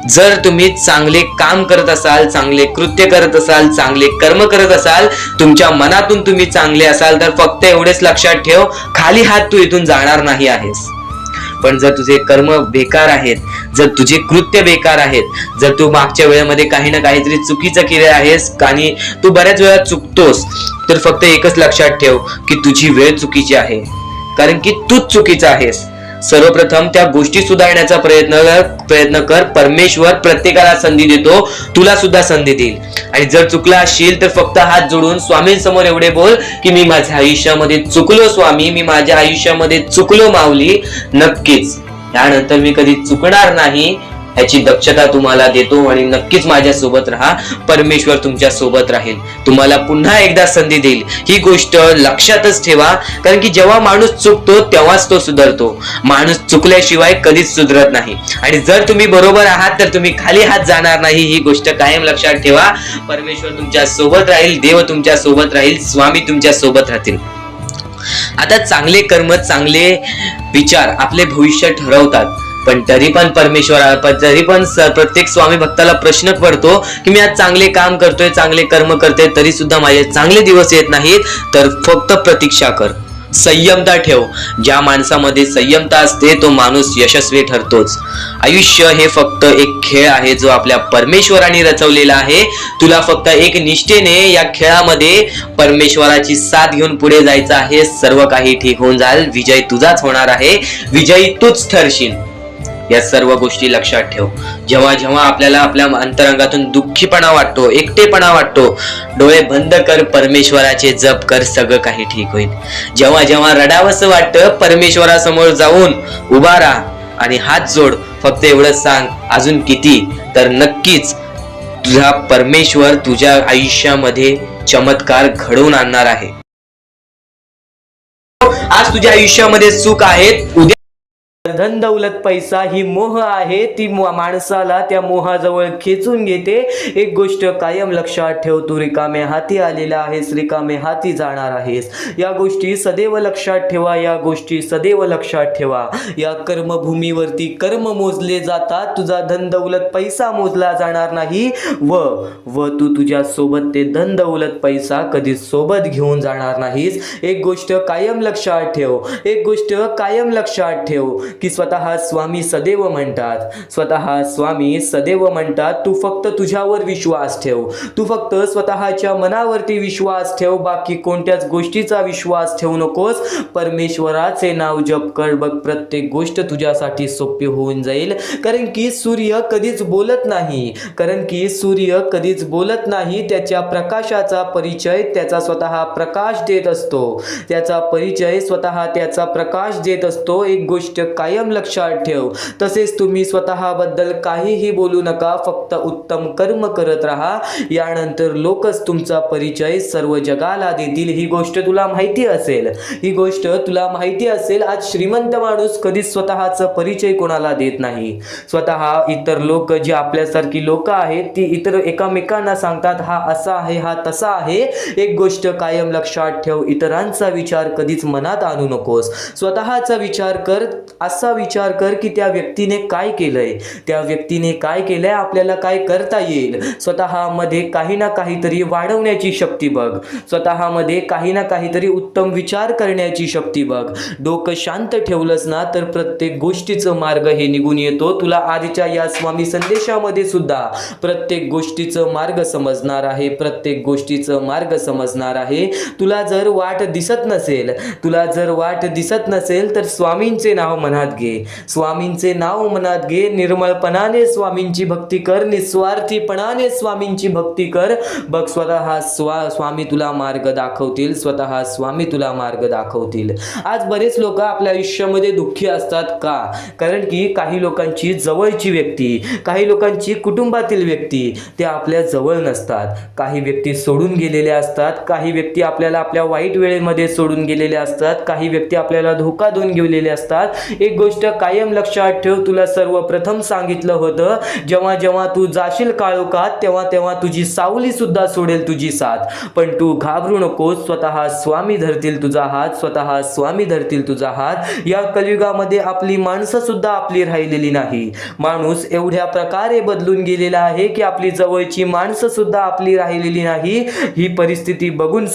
S2: जर तुम्ही चांगले काम करत असाल, चांगले कृत्य करत असाल, चांगले कर्म करत असाल, तुमच्या मनातून तुम्ही चांगले असाल तर फक्त एवढेच लक्षात ठेव, खाली हात तू इथून जाणार नाही आहेस. पण जर तुझे कर्म बेकार आहेत, जर तुझे कृत्य बेकार आहेत, जर तू मागच्या वेळेमध्ये काही ना काहीतरी चुकीचं केले आहेस आणि तू बऱ्याच वेळा चुकतोस, तर फक्त एकच लक्षात ठेव की तुझी वेळ चुकीची आहे, कारण की तूच चुकीचा आहेस. सर्वप्रथम त्या गोष्टी सुधारण्याचा प्रयत्न कर. परमेश्वर प्रत्येकाला संधी देतो, तुला सुद्धा संधी देईल. आणि जर चुकला असशील तर फक्त हात जोडून स्वामींसमोर एवढे बोल की मी माझ्या आयुष्यामध्ये चुकलो स्वामी, मी माझ्या आयुष्यामध्ये चुकलो माऊली. नक्कीच यानंतर मी कधी चुकणार नाही याची दक्षता तुम्हाला देतो. आणि नक्कीच माझ्या सोबत राहा, परमेश्वर तुमच्या सोबत राहील, तुम्हाला पुन्हा एकदा संधी देईल. ही गोष्ट लक्षातच ठेवा. कारण की जेव्हा माणूस चुकतो तेव्हाच तो सुधारतो, माणूस चुकल्याशिवाय कधीच सुधरत नाही. आणि जर तुम्ही बरोबर आहात तर तुम्ही खाली हात जाणार नाही, ही गोष्ट कायम लक्षात ठेवा. परमेश्वर तुमच्या सोबत राहील, देव तुमच्या सोबत राहील, स्वामी तुमच्या सोबत राहतील. आता चांगले कर्म, चांगले विचार आपले भविष्य ठरवतात. पण तरी पण प्रत्येक स्वामी भक्ताला प्रश्न पडतो की मी आज चांगले काम करतोय, चांगले कर्म करतोय, तरी सुद्धा माझे चांगले दिवस येत नाहीत. तर फक्त प्रतीक्षा कर, संयमता ठेव. ज्या माणसामध्ये संयमता असते तो माणूस यशस्वी ठरतोच. आयुष्य हे फक्त एक खेळ आहे जो आपल्या परमेश्वराने रचवलेला आहे. तुला फक्त एक निष्ठेने या खेळामध्ये परमेश्वराची साथ घेऊन पुढे जायचं आहे. सर्व काही ठीक होऊन जाईल, विजय तुझाच होणार आहे, विजयी तूच ठरशील. या सर्व गोष्टी लक्षात ठेव. जेव्हा जेव्हा आपल्याला आपल्या अंतरंगातून दुःखीपणा वाटतो, एकटेपणा वाटतो, डोळे बंद कर, परमेश्वराचे जप कर, सगळं काही ठीक होईल. जेव्हा जेव्हा रडावंसं वाटतं, परमेश्वरासमोर जाऊन उभा राहा आणि हात जोड. फक्त एवढंच सांग, अजून किती, तर नक्कीच तुझा परमेश्वर तुझ्या आयुष्यामध्ये चमत्कार घडवून आणणार आहे. आज तुझ्या आयुष्यामध्ये सुख आहेत, उद्या
S1: धन दौलत पैसा ही मोह आहे, ती माणसाला त्या मोहाजवळ खेचून घेते. एक गोष्ट कायम लक्षात ठेव, तू रिकामे हाती आलेला आहेस, रिकामे हाती जाणार आहेस. या गोष्टी सदैव लक्षात ठेवा, या गोष्टी सदैव लक्षात ठेवा. या कर्मभूमीवरती कर्म मोजले जातात, तुझा धन दौलत पैसा मोजला जाणार नाही. व तू तुझ्या सोबत ते धन दौलत पैसा कधी सोबत घेऊन जाणार नाहीस. एक गोष्ट कायम लक्षात ठेव, एक गोष्ट कायम लक्षात ठेव की स्वतः स्वामी सदैव म्हणतात, तू फक्त तुझ्यावर विश्वास ठेव, तू फक्त स्वतःच्या मनावरती विश्वास ठेव, बाकी कोणत्याच गोष्टीचा विश्वास ठेवू नकोस. परमेश्वराचे नाव जप कर, बघ प्रत्येक गोष्ट तुझ्यासाठी सोपी होऊन जाईल. कारण की सूर्य कधीच बोलत नाही, त्याच्या प्रकाशाचा परिचय त्याचा स्वतः प्रकाश देत असतो, त्याचा परिचय स्वतः त्याचा प्रकाश देत असतो. एक गोष्ट काय कायम लक्षात ठेव. तसेच तुम्ही स्वतःबद्दल काहीही बोलू नका, फक्त उत्तम कर्म करत राहा. यानंतर लोकच तुमचा परिचय सर्व जगाला देतील. ही गोष्ट तुला माहिती असेल, ही गोष्ट तुला माहिती असेल. आज श्रीमंत माणूस कधीच स्वतःचा परिचय कोणाला देत नाही. स्वतः इतर लोक जी आपल्यासारखी लोक आहेत ती इतर एकामेकांना सांगतात हा असा आहे, हा तसा आहे. एक गोष्ट कायम लक्षात ठेव, इतरांचा विचार कधीच मनात आणू नकोस. स्वतःचा विचार कर. असा विचार कर की त्या व्यक्तीने काय केलंय, त्या व्यक्तीने काय केलंय, आपल्याला काय करता येईल. स्वतःमध्ये काही ना काहीतरी वाढवण्याची शक्ती बघ. स्वतःमध्ये काही ना काहीतरी उत्तम विचार करण्याची शक्ती बघ. डोकं शांत ठेवलंस ना तर प्रत्येक गोष्टीचं मार्ग हे निघून येतो. तुला आजच्या या स्वामी संदेशामध्ये सुद्धा प्रत्येक गोष्टीचं मार्ग समजणार आहे. प्रत्येक गोष्टीचं मार्ग समजणार आहे. तुला जर वाट दिसत नसेल, तुला जर वाट दिसत नसेल तर स्वामींचे नाव मनात घे. स्वामींचे नाव मनात घे. निर्मळपणाने स्वामींची भक्ती कर. निस्वार्थीपणाने स्वामींची भक्ती कर. बघ स्वतः स्वामी तुला मार्ग दाखवतील. स्वतः स्वामी तुला मार्ग दाखवतील. आज बरेच लोक आपल्या आयुष्यामध्ये दुःखी असतात का? कारण की काही लोकांची जवळची व्यक्ती, काही लोकांची कुटुंबातील व्यक्ती ते आपल्या जवळ नसतात. काही व्यक्ती सोडून गेलेल्या असतात. काही व्यक्ती आपल्याला आपल्या वाईट वेळेमध्ये सोडून गेलेल्या असतात. काही व्यक्ती आपल्याला धोका देऊन गेलेले असतात. एक गोष्ट कायम लक्षात ठेव, तुला सर्वप्रथम सांगितलं होतं जेव्हा जेव्हा तू जाशील काळोखात तेव्हा तेव्हा तुझी सावली सुद्धा सोडेल तुझी साथ. पण तू घाबरू नकोस. स्वतः स्वामी धरतील तुझा हात. स्वतः स्वामी धरतील तुझा हात. या कलियुगामध्ये आपली माणसं सुद्धा आपली राहिलेली नाही. माणूस एवढ्या प्रकारे बदलून गेलेला आहे की आपली जवळची माणसं सुद्धा आपली राहिलेली नाही. ही परिस्थिती बघून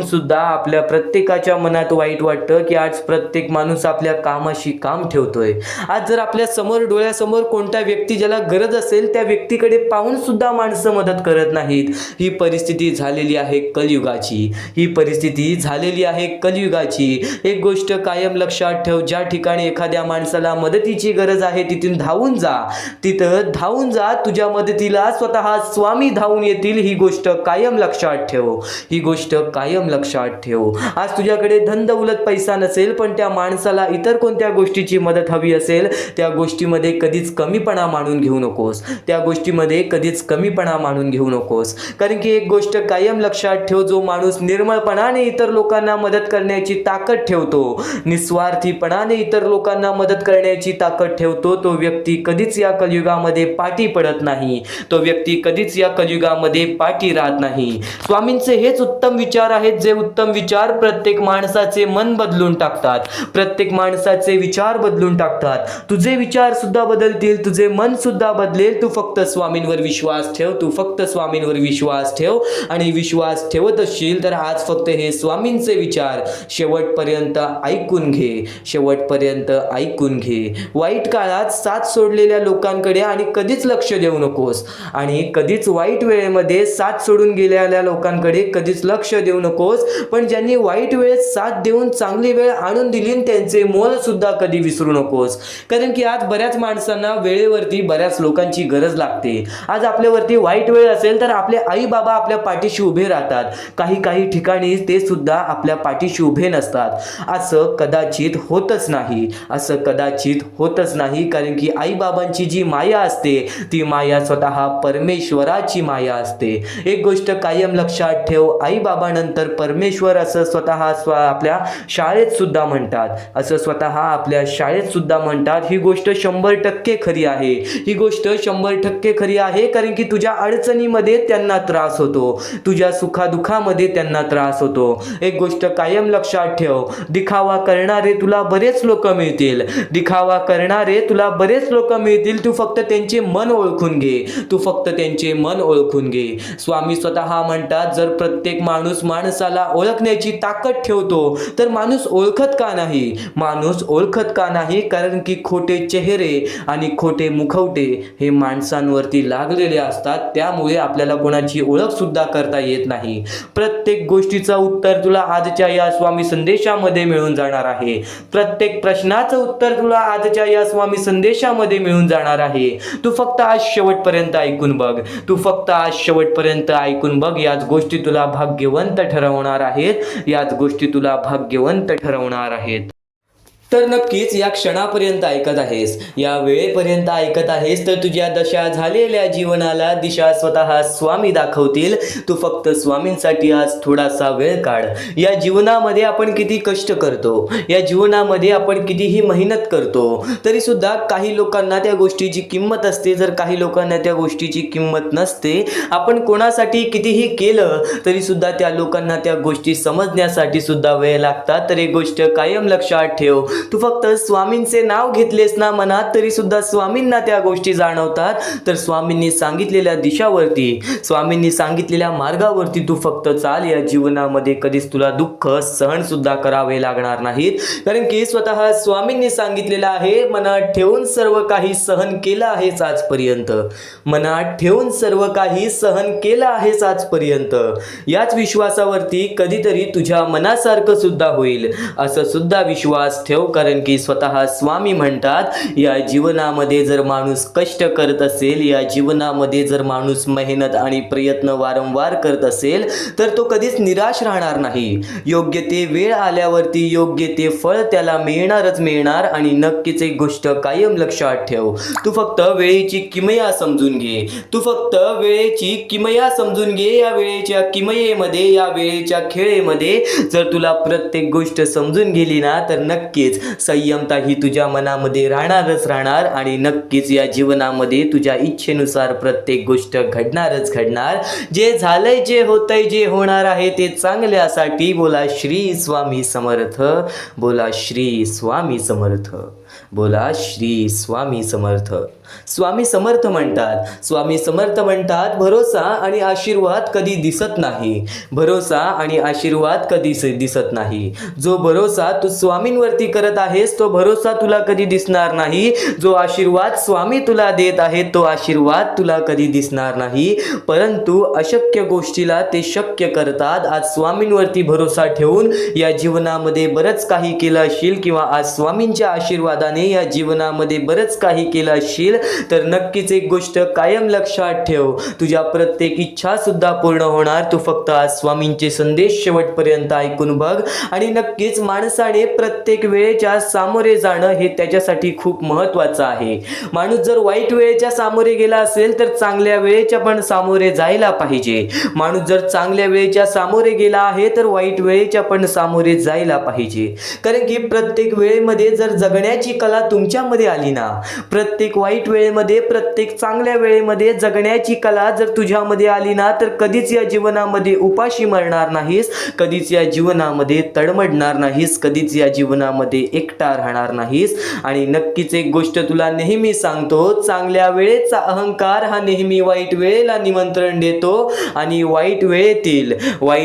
S1: सुद्धा आपल्या प्रत्येकाच्या मनात वाईट वाटतं की आज प्रत्येक माणूस आपल्या कामाशी काम ठेवतोय. आज जर आपल्या समोर डोळ्यासमोर कोणत्या व्यक्ती ज्याला गरज असेल त्या व्यक्तीकडे पाहून सुद्धा माणसं मदत करत नाहीत. ही परिस्थिती झालेली आहे कलियुगाची. ही परिस्थिती झालेली आहे कलियुगाची. एक गोष्ट कायम लक्षात ठेव, ज्या ठिकाणी एखाद्या माणसाला मदतीची गरज आहे तिथून धावून जा. तिथं धावून जा. तुझ्या मदतीला स्वतः स्वामी धावून येतील. ही गोष्ट कायम लक्षात ठेव. ही गोष्ट कायम लक्षात ठेव. आज तुझ्याकडे धन दौलत पैसा नसेल पण त्या माणसाला इतर कोणत्या गोष्टीची मदत हवी असेल त्या गोष्टीमध्ये कधीच कमीपणा मानून घेऊ नकोस. त्या गोष्टीमध्ये कधीच कमीपणा मानून घेऊ नकोस. कारण की एक गोष्ट कायम लक्षात ठेव, जो माणूस निर्मळपणाने इतर लोकांना मदत करण्याची ताकद ठेवतो, निस्वार्थीपणाने इतर लोकांना मदत करण्याची ताकद ठेवतो, तो व्यक्ती कधीच या कलियुगामध्ये पाठी पडत नाही. तो व्यक्ती कधीच या कलियुगामध्ये पाठी राहत नाही. स्वामींचे हेच उत्तम विचार आहेत जे उत्तम विचार प्रत्येक माणसाचे मन बदलून टाकतात. प्रत्येक माणसाचे विचार बदलून टाकतात. तुझे विचार सुद्धा बदलतील. तुझे मन सुद्धा बदलेल. तू फक्त स्वामींवर विश्वास ठेव. तू फक्त स्वामींवर विश्वास ठेव. आणि विश्वास ठेवत असशील तर आज फक्त हे स्वामींचे विचार शेवटपर्यंत ऐकून घे. शेवटपर्यंत ऐकून घे. वाईट काळात साथ सोडलेल्या लोकांकडे आणि कधीच लक्ष देऊ नकोस. आणि कधीच वाईट वेळेमध्ये साथ सोडून गेलेल्या लोकांकडे कधीच लक्ष देऊ नकोस. पण ज्यांनी वाईट वेळेत साथ देऊन चांगली वेळ आणून दिली त्यांचे मोल सुद्धा कधी विसरू नकोस. कारण की आज बऱ्याच माणसांना वेळेवरती बऱ्याच लोकांची गरज लागते. आज आपल्यावरती वाईट वेळ असेल तर आपले आई बाबा आपल्या पाठीशी उभे राहतात. काही ठिकाणी ते सुद्धा आपल्या पाठीशी उभे नसतात. असं कदाचित होतच नाही. असं कदाचित होतच नाही. कारण की आई बाबांची जी माया असते ती माया स्वतः परमेश्वराची माया असते. एक गोष्ट कायम लक्षात ठेव, आई बाबानंतर परमेश्वर असं स्वतः आपल्या शाळेत सुद्धा म्हणतात. असं स्वतः आपल्या शाळेत सुद्धा म्हणतात. ही गोष्ट 100% खरी आहे. ही गोष्ट 100% खरी आहे. कारण की तुझ्या अडचणीमध्ये त्यांना त्रास होतो. तुझ्या सुखादुखामध्ये त्यांना त्रास होतो. एक गोष्ट कायम लक्षात ठेव, दिखावा करणारे तुला बरेच लोक मिळतील. दिखावा करणारे तुला बरेच लोक मिळतील. तू फक्त त्यांचे मन ओळखून घे. तू फक्त त्यांचे मन ओळखून घे. स्वामी स्वतः म्हणतात जर प्रत्येक माणूस माणसाला ओळखण्याची ताकद ठेवतो तर माणूस ओळखत का नाही? माणूस ओळखत का नाही? कारण की खोटे चेहरे आणि खोटे मुखवटे हे माणसांवरती लागलेले असतात. त्यामुळे आपल्याला कोणाची ओळख सुद्धा करता येत नाही. प्रत्येक गोष्टीचं उत्तर तुला आजच्या या स्वामी संदेशामध्ये मिळून जाणार आहे. प्रत्येक प्रश्नाचं उत्तर तुला आजच्या या स्वामी संदेशामध्ये मिळून जाणार आहे. तू फक्त आज शेवटपर्यंत ऐकून बघ. तू फक्त आज शेवटपर्यंत ऐकून बघ. याच गोष्टी तुला भाग्यवंत ठरवणार आहेत. याच गोष्टी तुला भाग्यवंत ठरवणार आहेत. तर नक्कीच या क्षणापर्यंत ऐकत आहेस, या वेळेपर्यंत ऐकत आहेस, तर तुझ्या दशा झालेल्या जीवनाला दिशा स्वतः स्वामी दाखवतील. तू फक्त स्वामींसाठी आज थोडासा वेळ काढ. या जीवनामध्ये आपण किती कष्ट करतो, या जीवनामध्ये आपण कितीही मेहनत करतो, तरी सुद्धा काही लोकांना त्या गोष्टीची किंमत असते, जर काही लोकांना त्या गोष्टीची किंमत नसते. आपण कोणासाठी कितीही केलं तरी सुद्धा त्या लोकांना त्या गोष्टी समजण्यासाठी सुद्धा वेळ लागतात. तर एक गोष्ट कायम लक्षात ठेव, तू फक्त स्वामींचे नाव घेतलेस ना मनात, तरी सुद्धा स्वामींना त्या गोष्टी जाणवतात. तर स्वामींनी सांगितलेल्या दिशावरती, स्वामींनी सांगितलेल्या मार्गावरती तू फक्त चाल. या जीवनामध्ये कधीच तुला दुःख सहन सुद्धा करावे लागणार नाहीत, कारण की स्वतः स्वामींनी सांगितलेलं आहे, मनात ठेवून सर्व काही सहन केलं आहेस आजपर्यंत, मनात ठेवून सर्व काही सहन केलं आहेस आजपर्यंत. याच विश्वासावरती कधीतरी तुझ्या मनासारखं सुद्धा होईल असं सुद्धा विश्वास ठेव, कारण की स्वतः स्वामी म्हणतात, या जीवनामध्ये जर माणूस कष्ट करत असेल, या जीवनामध्ये जर माणूस मेहनत आणि प्रयत्न वारंवार करत असेल, तर तो कधीच निराश राहणार नाही. योग्य ते वेळ आल्यावरती योग्य ते फळ त्याला मिळणारच मिळणार. आणि नक्कीच एक गोष्ट कायम लक्षात ठेव, तू फक्त वेळेची किमया समजून घे, तू फक्त वेळेची किमया समजून घे. या वेळेच्या किमयेमध्ये, या वेळेच्या खेळेमध्ये जर तुला प्रत्येक गोष्ट समजून गेली ना, तर नक्कीच संयमता ही तुझ्या मनामध्ये राहणारच राहणार. आणि नक्कीच या जीवनामध्ये तुझ्या इच्छेनुसार प्रत्येक गोष्ट घडणारच घडणार. जे झालंय, जे होतंय, जे होणार आहे ते चांगल्यासाठी. बोला श्री स्वामी समर्थ, बोला श्री स्वामी समर्थ, बोला श्री स्वामी समर्थ. स्वामी समर्थ म्हणतात, स्वामी समर्थ म्हणतात, भरोसा आणि आशीर्वाद कधी दिसत नाही, भरोसा आणि आशीर्वाद कधी दिसत नाही. जो भरोसा तू स्वामींवरती करत आहेस, तो भरोसा तुला कधी दिसणार नाही. जो आशीर्वाद स्वामी तुला देत आहेत, तो आशीर्वाद तुला कधी दिसणार नाही. परंतु अशक्य गोष्टीला ते शक्य करतात. आज स्वामींवरती भरोसा ठेवून या जीवनामध्ये बरंच काही केलं असशील, किंवा आज स्वामींच्या आशीर्वादाने या जीवनामध्ये बरंच काही केलं असशील, तर नक्कीच एक गोष्ट कायम लक्षात ठेव, तुझ्या प्रत्येक इच्छा सुद्धा पूर्ण होणार. तू फक्त आज स्वामींचे संदेश शेवटपर्यंत ऐकून बघ. आणि नक्कीच माणसाने प्रत्येक वेळेच्या सामोरे जाणं हे त्याच्यासाठी खूप महत्त्वाचं आहे. माणूस जर वाईट वेळेच्या सामोरे गेला असेल, तर चांगल्या वेळेच्या पण सामोरे जायला पाहिजे. माणूस जर चांगल्या वेळेच्या सामोरे गेला आहे, तर वाईट वेळेच्या पण सामोरे जायला पाहिजे. कारण की प्रत्येक वेळेमध्ये जर जगण्याची कला तुमच्यामध्ये आली ना, प्रत्येक वाईट वेळेमध्ये, प्रत्येक चांगल्या वेळेमध्ये जगण्याची कला जर तुझ्यामध्ये आली ना, तर कधीच या जीवनामध्ये उपाशी मरणार नाहीस, कधीच या जीवनामध्ये तडमडणार नाहीस, कधीच या जीवनामध्ये एकटा राहणार नाहीस. आणि नक्कीच एक गोष्ट तुला नेहमी सांगतो, चांगल्या वेळेचा अहंकार हा नेहमी वाईट वेळेला निमंत्रण देतो. आणि वाईट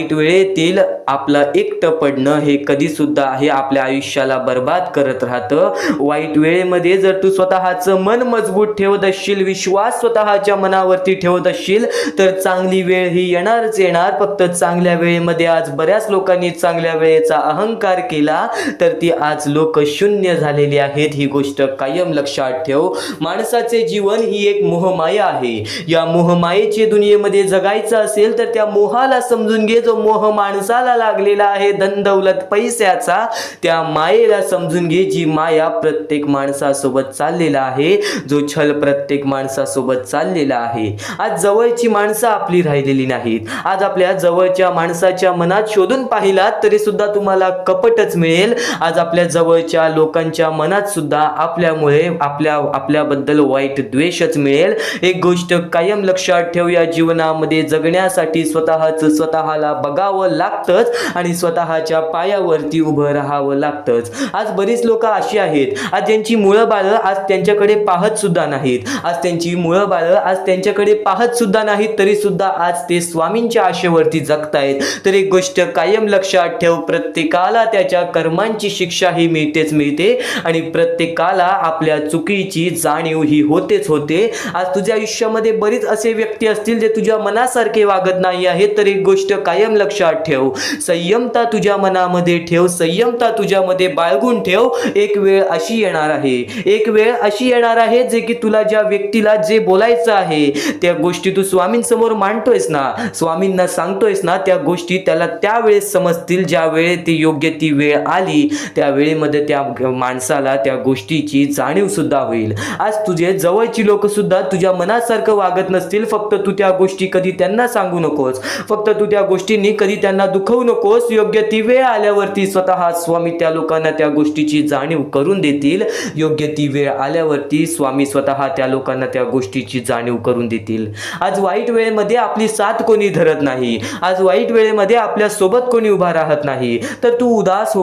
S1: वेळेतील आपलं एकटं पडणं हे कधी सुद्धा हे आपल्या आयुष्याला बर्बाद करत राहतं. वाईट वेळेमध्ये जर तू स्वतःचं मन मजबूत ठेवत असशील, विश्वास स्वतःच्या मनावरती ठेवत असशील, तर चांगली वेळ ही येणारच येणार. फक्त चांगल्या वेळेमध्ये आज बऱ्याच लोकांनी चांगल्या वेळेचा अहंकार केला, तर ती आज लोक शून्य झालेली आहेत. ही गोष्ट कायम लक्षात ठेव. माणसाचे जीवन ही एक मोहमाया आहे. या मोहमायेच्या दुनियेमध्ये जगायचं असेल, तर त्या मोहाला समजून घे. जो मोह माणसाला लागलेला आहे धन दौलत पैशाचा, त्या मायेला समजून घे, जी माया प्रत्येक माणसासोबत चाललेला आहे, जो छल प्रत्येक माणसासोबत चाललेला आहे. आज जवळची माणसं आपली राहिलेली नाहीत. आज आपल्या जवळच्या माणसाच्या मनात शोधून पाहिलात तरी सुद्धा तुम्हाला कपटच मिळेल. आज आपल्या जवळच्या लोकांच्या मनात सुद्धा आपल्यामुळे आपल्याबद्दल वाईट द्वेषच मिळेल. एक गोष्ट कायम लक्षात ठेव, या जीवनामध्ये जगण्यासाठी स्वतःला बघावं लागतंच आणि स्वतःच्या पायावरती उभं राहावं लागतंच. आज बरीच लोक अशी आहेत, आज त्यांची मुलं बाळं आज त्यांच्याकडे पाहत सुद्धा नाहीत, आज त्यांची मुलं बाळं आज त्यांच्याकडे पाहत सुद्धा नाहीत, तरी सुद्धा आज ते स्वामींच्या आशेवरती जगतायत. तर एक गोष्ट कायम लक्षात ठेव, प्रत्येकाला त्याच्या कर्मांची शिक्षा ही मिळते आणि प्रत्येकाला आपल्या चुकीची जाणीव ही होतेच होते. आज तुझ्या आयुष्यामध्ये बरीच असे व्यक्ती असतील जे तुझ्या मनासारखे वागत नाही आहेत, तर एक गोष्ट कायम लक्षात ठेव, संयमता तुझ्या मनामध्ये ठेव, संयमता तुझ्यामध्ये बाळगून ठेव. एक वेळ अशी येणार आहे जे की तुला ज्या व्यक्तीला जे बोलायचं आहे त्या गोष्टी तू स्वामींसमोर मांडतोयस ना, स्वामींना सांगतोयस ना, त्या गोष्टी त्याला त्यावेळेस समजतील ज्या वेळेस ती योग्य ती वेळ आली. त्यावेळेमध्ये वेळेमध्ये त्या माणसाला त्या गोष्टीची जाणीव सुद्धा होईल. आज तुझे जवळची लोक सुद्धा तुझ्या मनासारखं वागत नसतील, फक्त तू त्या गोष्टी कधी त्यांना सांगू नकोस, फक्त तू त्या गोष्टींनी कधी त्यांना दुखवू नकोस. योग्य ती वेळ आल्यावरती स्वतः स्वामी त्या लोकांना त्या गोष्टीची जाणीव करून देतील. योग्य ती वेळ आल्यावरती स्वामी स्वतः त्या लोकांना त्या गोष्टीची जाणीव करून देतील. आज वाईट वेळेमध्ये आपली साथ कोणी धरत नाही, आज वाईट वेळेमध्ये आपल्या सोबत कोणी उभा राहत नाही, तर तू उदास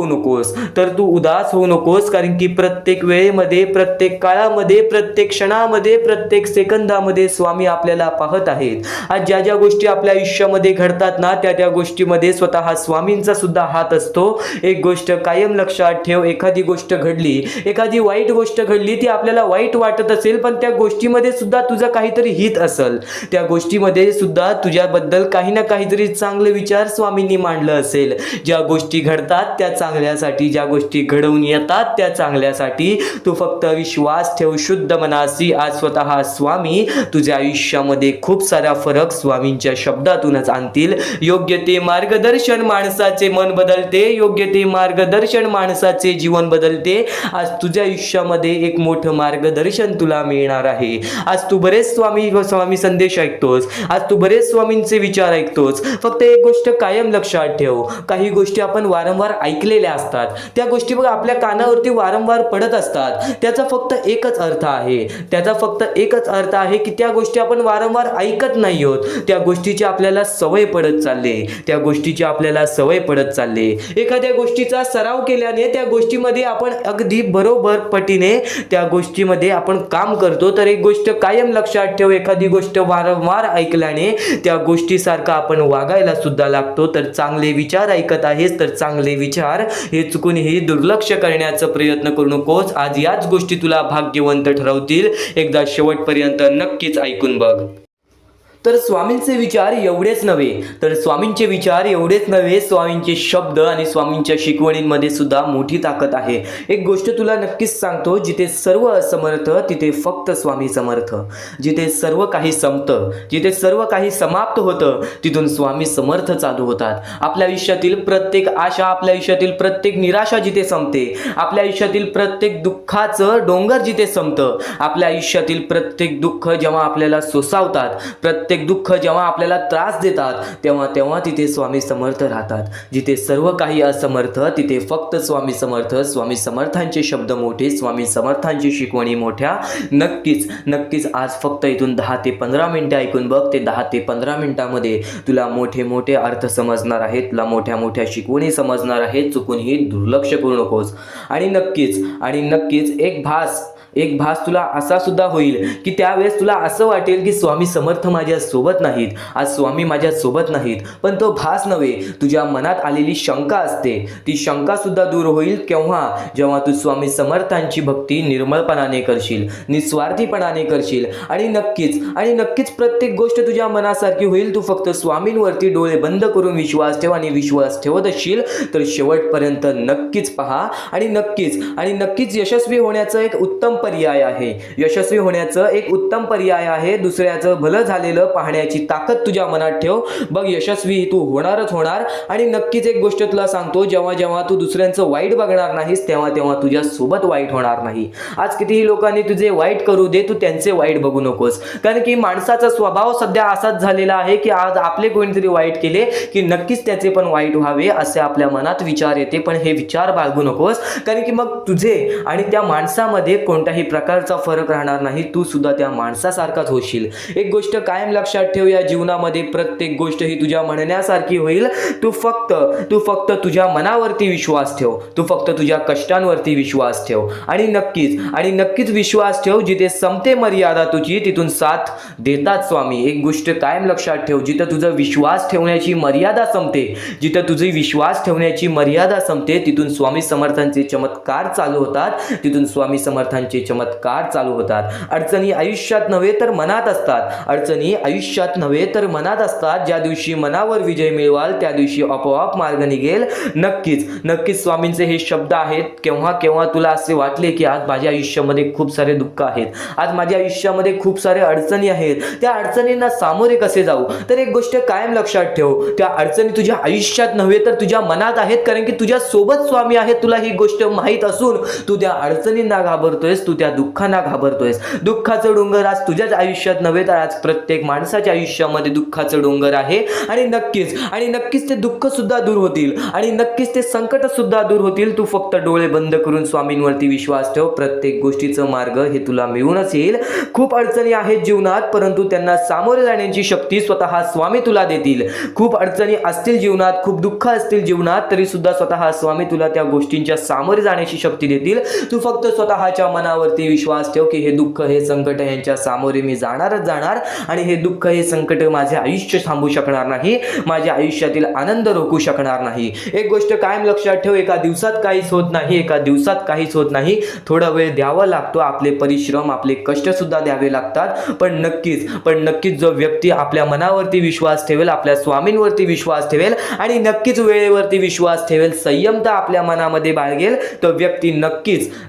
S1: होऊ नकोस, कारण की प्रत्येक वेळेमध्ये, प्रत्येक काळामध्ये, प्रत्येक क्षणामध्ये, प्रत्येक सेकंदामध्ये स्वामी आपल्याला पाहत आहेत. आज ज्या ज्या गोष्टी आपल्या आयुष्यामध्ये घडतात ना, त्या गोष्टीमध्ये स्वतः स्वामींचा सुद्धा हात असतो. एक गोष्ट कायम लक्षात ठेव, एखादी गोष्ट घडली, एखादी वाईट गोष्ट घडली, ती आपल्याला वाईट वाटत असेल, पण त्या गोष्टीमध्ये सुद्धा तुझं काहीतरी हित असेल, त्या गोष्टीमध्ये सुद्धा तुझ्याबद्दल काही ना काहीतरी चांगले विचार स्वामींनी मांडलं असेल. ज्या गोष्टी घडतात त्या चांगल्यासाठी, ज्या गोष्टी घडवून येतात त्या चांगल्यासाठी. तू फक्त विश्वास ठेव शुद्ध मनासी. आज स्वतः स्वामी तुझ्या आयुष्यामध्ये खूप सारा फरक स्वामींच्या शब्दातूनच आणतील. योग्य ते मार्गदर्शन माणसाचे मन बदलते, योग्य ते मार्गदर्शन माणसाचे जीवन बदलते. आज तुझ्या आयुष्यामध्ये एक मोठं मार्गदर्शन तुला मिळणार आहे. आज तू बरेच स्वामी संदेश ऐकतोस, आज तू बरेच स्वामींचे विचार ऐकतोस. फक्त एक गोष्ट कायम लक्षात ठेव, काही गोष्टी आपण वारंवार ऐकलेल्या असतात, त्या गोष्टी बघ आपल्या कानावरती वारंवार पडत असतात. त्याचा फक्त एकच अर्थ आहे की त्या गोष्टी आपण वारंवार ऐकत नाही आहोत, त्या गोष्टीची आपल्याला सवय पडत चालले. एखाद्या गोष्टीचा सराव केल्याने त्या गोष्टीमध्ये आपण अगदी बरोबर पटीने त्या गोष्टीमध्ये आपण काम करतो. तर एक गोष्ट कायम लक्षात ठेव, एखादी गोष्ट वारंवार ऐकल्याने त्या गोष्टीसारखं आपण वागायला सुद्धा लागतो. तर चांगले विचार ऐकत आहेस तर चांगले विचार हे चुकूनही दुर्लक्ष करण्याचा प्रयत्न करू नकोस. आज याच गोष्टी तुला भाग्यवंत ठरवतील. एकदा शेवटपर्यंत नक्कीच ऐकून बघ. तर स्वामींचे विचार एवढेच नव्हे, स्वामींचे शब्द आणि स्वामींच्या शिकवणींमध्ये सुद्धा मोठी ताकद आहे. एक गोष्ट तुला नक्कीच सांगतो, जिथे सर्व असमर्थ तिथे फक्त स्वामी समर्थ. जिथे सर्व काही संपतं, जिथे सर्व काही समाप्त होतं, तिथून स्वामी समर्थ चालू होतात. आपल्या आयुष्यातील प्रत्येक आशा, आपल्या आयुष्यातील प्रत्येक निराशा जिथे संपते, आपल्या आयुष्यातील प्रत्येक दुःखाचं डोंगर जिथे संपतं, आपल्या आयुष्यातील प्रत्येक दुःख जेव्हा आपल्याला सोसावतात, प्रत्येक दुःख जेव्हा आपल्याला त्रास देतात, तेव्हा तिथे स्वामी समर्थ राहतात. जिथे सर्व काही असमर्थ तिथे फक्त स्वामी समर्थ. स्वामी समर्थांचे शब्द मोठे, स्वामी समर्थांची शिकवणी मोठ्या. नक्कीच आज फक्त इथून 10 ते 15 मिनिटं ऐकून बघ. ते 10 ते 15 मिनिटांमध्ये तुला मोठे अर्थ समजणार आहेत, तुला मोठ्या शिकवणी समजणार आहेत. चुकूनही दुर्लक्ष करू नकोस. आणि नक्कीच एक भास तुला असा सुद्धा होईल की त्यावेळेस तुला असं वाटेल की स्वामी समर्थ माझ्या सोबत नाहीत, आज स्वामी माझ्या सोबत नाहीत. पण तो भास नव्हे, तुझ्या मनात आलेली शंका असते, ती शंका सुद्धा दूर होईल जेव्हा तू स्वामी समर्थांची भक्ती निर्मळपणाने करशील, निस्वार्थीपणाने करशील. आणि नक्कीच प्रत्येक गोष्ट तुझ्या मनासारखी होईल. तू फक्त स्वामींवरती डोळे बंद करून विश्वास ठेव, आणि विश्वास ठेवत असशील तर शेवटपर्यंत नक्कीच पहा. आणि नक्कीच यशस्वी होण्याचं एक उत्तम पर्याय आहे. दुसऱ्याचं भलं झालेलं पाहण्याची ताकद तुझ्या मनात ठेव. बघ, यशस्वी तू होणार. आणि नक्कीच एक गोष्ट तुला सांगतो, जेव्हा तू दुसऱ्यांचं वाईट बघणार नाहीस, तेव्हा तुझ्या सोबत वाईट होणार नाही. आज कितीही लोकांनी तुझे वाईट करू दे, तू त्यांचे वाईट बघू नकोस. कारण की माणसाचा स्वभाव सध्या असाच झालेला आहे की आज आपले कोणीतरी वाईट केले की नक्कीच त्याचे पण वाईट व्हावे असे आपल्या मनात विचार येते. पण हे विचार बाळगू नकोस, कारण की मग तुझे आणि त्या माणसामध्ये कोणताही प्रकारचा फरक राहणार नाही. तू सुद्धा त्या माणसासारखाच होशील. एक गोष्ट कायम लक्षात ठेव, या जीवनामध्ये प्रत्येक गोष्ट ही तुझ्या म्हणण्यासारखी होईल. तू फक्त तुझ्या मनावरती विश्वास ठेव, तू फक्त तुझ्या कष्टांवरती विश्वास ठेव. आणि नक्कीच विश्वास ठेव, जिथे संपते मर्यादा तुझी तिथून साथ देतात स्वामी. एक गोष्ट कायम लक्षात ठेव, जिथं तुझा विश्वास ठेवण्याची मर्यादा संपते, तिथून स्वामी समर्थांचे चमत्कार चालू होतात, तिथून स्वामी समर्थांचे स्वामींचे चमत्कार चालू होतात. अडचणी आयुष्यात नव्हे तर मनात असतात. अडचणी आयुष्यात नव्हे तर मनात असतात. ज्या दिवशी मनावर विजय मिळवाल त्या दिवशी आपोआप मार्ग निघेल. नक्कीच नक्कीच स्वामींचे हे शब्द आहेत. केव्हा केव्हा तुला असे वाटले की आज माझ्या आयुष्यामध्ये खूप सारे दुःख आहेत, आज माझ्या आयुष्यामध्ये खूप सारे अडचणी आहेत, त्या अडचणींना सामोरे कसे जाऊ, तर एक गोष्ट कायम लक्षात ठेव, त्या अडचणी तुझ्या आयुष्यात नव्हे तर तुझ्या मनात आहेत. कारण की तुझ्या सोबत स्वामी आहेत. तुला ही गोष्ट माहीत असून तू त्या अडचणींना घाबरतोयस, तू त्या दुःखांना घाबरतोयस. दुःखाचं डोंगर आज तुझ्याच आयुष्यात नव्हे तर आज प्रत्येक माणसाच्या आयुष्यामध्ये दुःखाचं डोंगर आहे. आणि नक्कीच ते दुःख सुद्धा दूर होतील आणि नक्कीच ते संकट सुद्धा दूर होतील. तू फक्त डोळे बंद करून स्वामींवरती विश्वास ठेव. प्रत्येक गोष्टीचं मार्ग हे तुला मिळूनच येईल. खूप अडचणी आहेत जीवनात, परंतु त्यांना सामोरे जाण्याची शक्ती स्वतः स्वामी तुला देतील. खूप अडचणी असतील जीवनात, खूप दुःख असतील जीवनात, तरी सुद्धा स्वतः स्वामी तुला त्या गोष्टींच्या सामोरे जाण्याची शक्ती देतील. तू फक्त स्वतःच्या मनावरती विश्वास ठेव की हे दुःख हे संकट यांच्या सामोरे मी जाणारच जाणार आणि हे दुःख हे संकट माझे आयुष्य थांबू शकणार नाही, माझ्या आयुष्यातील आनंद रोखू शकणार नाही. एक गोष्ट कायम लक्षात ठेव, एका दिवसात काहीच होत नाही, एका दिवसात काहीच होत नाही. थोडा वेळ द्यावा लागतो, आपले परिश्रम आपले कष्ट सुद्धा द्यावे लागतात. पण नक्कीच जो व्यक्ती आपल्या मनावरती विश्वास ठेवेल, आपल्या स्वामींवरती विश्वास ठेवेल आणि नक्कीच वेळेवरती विश्वास ठेवेल, संयमता आपल्या मनामध्ये बाळगेल, तो व्यक्ती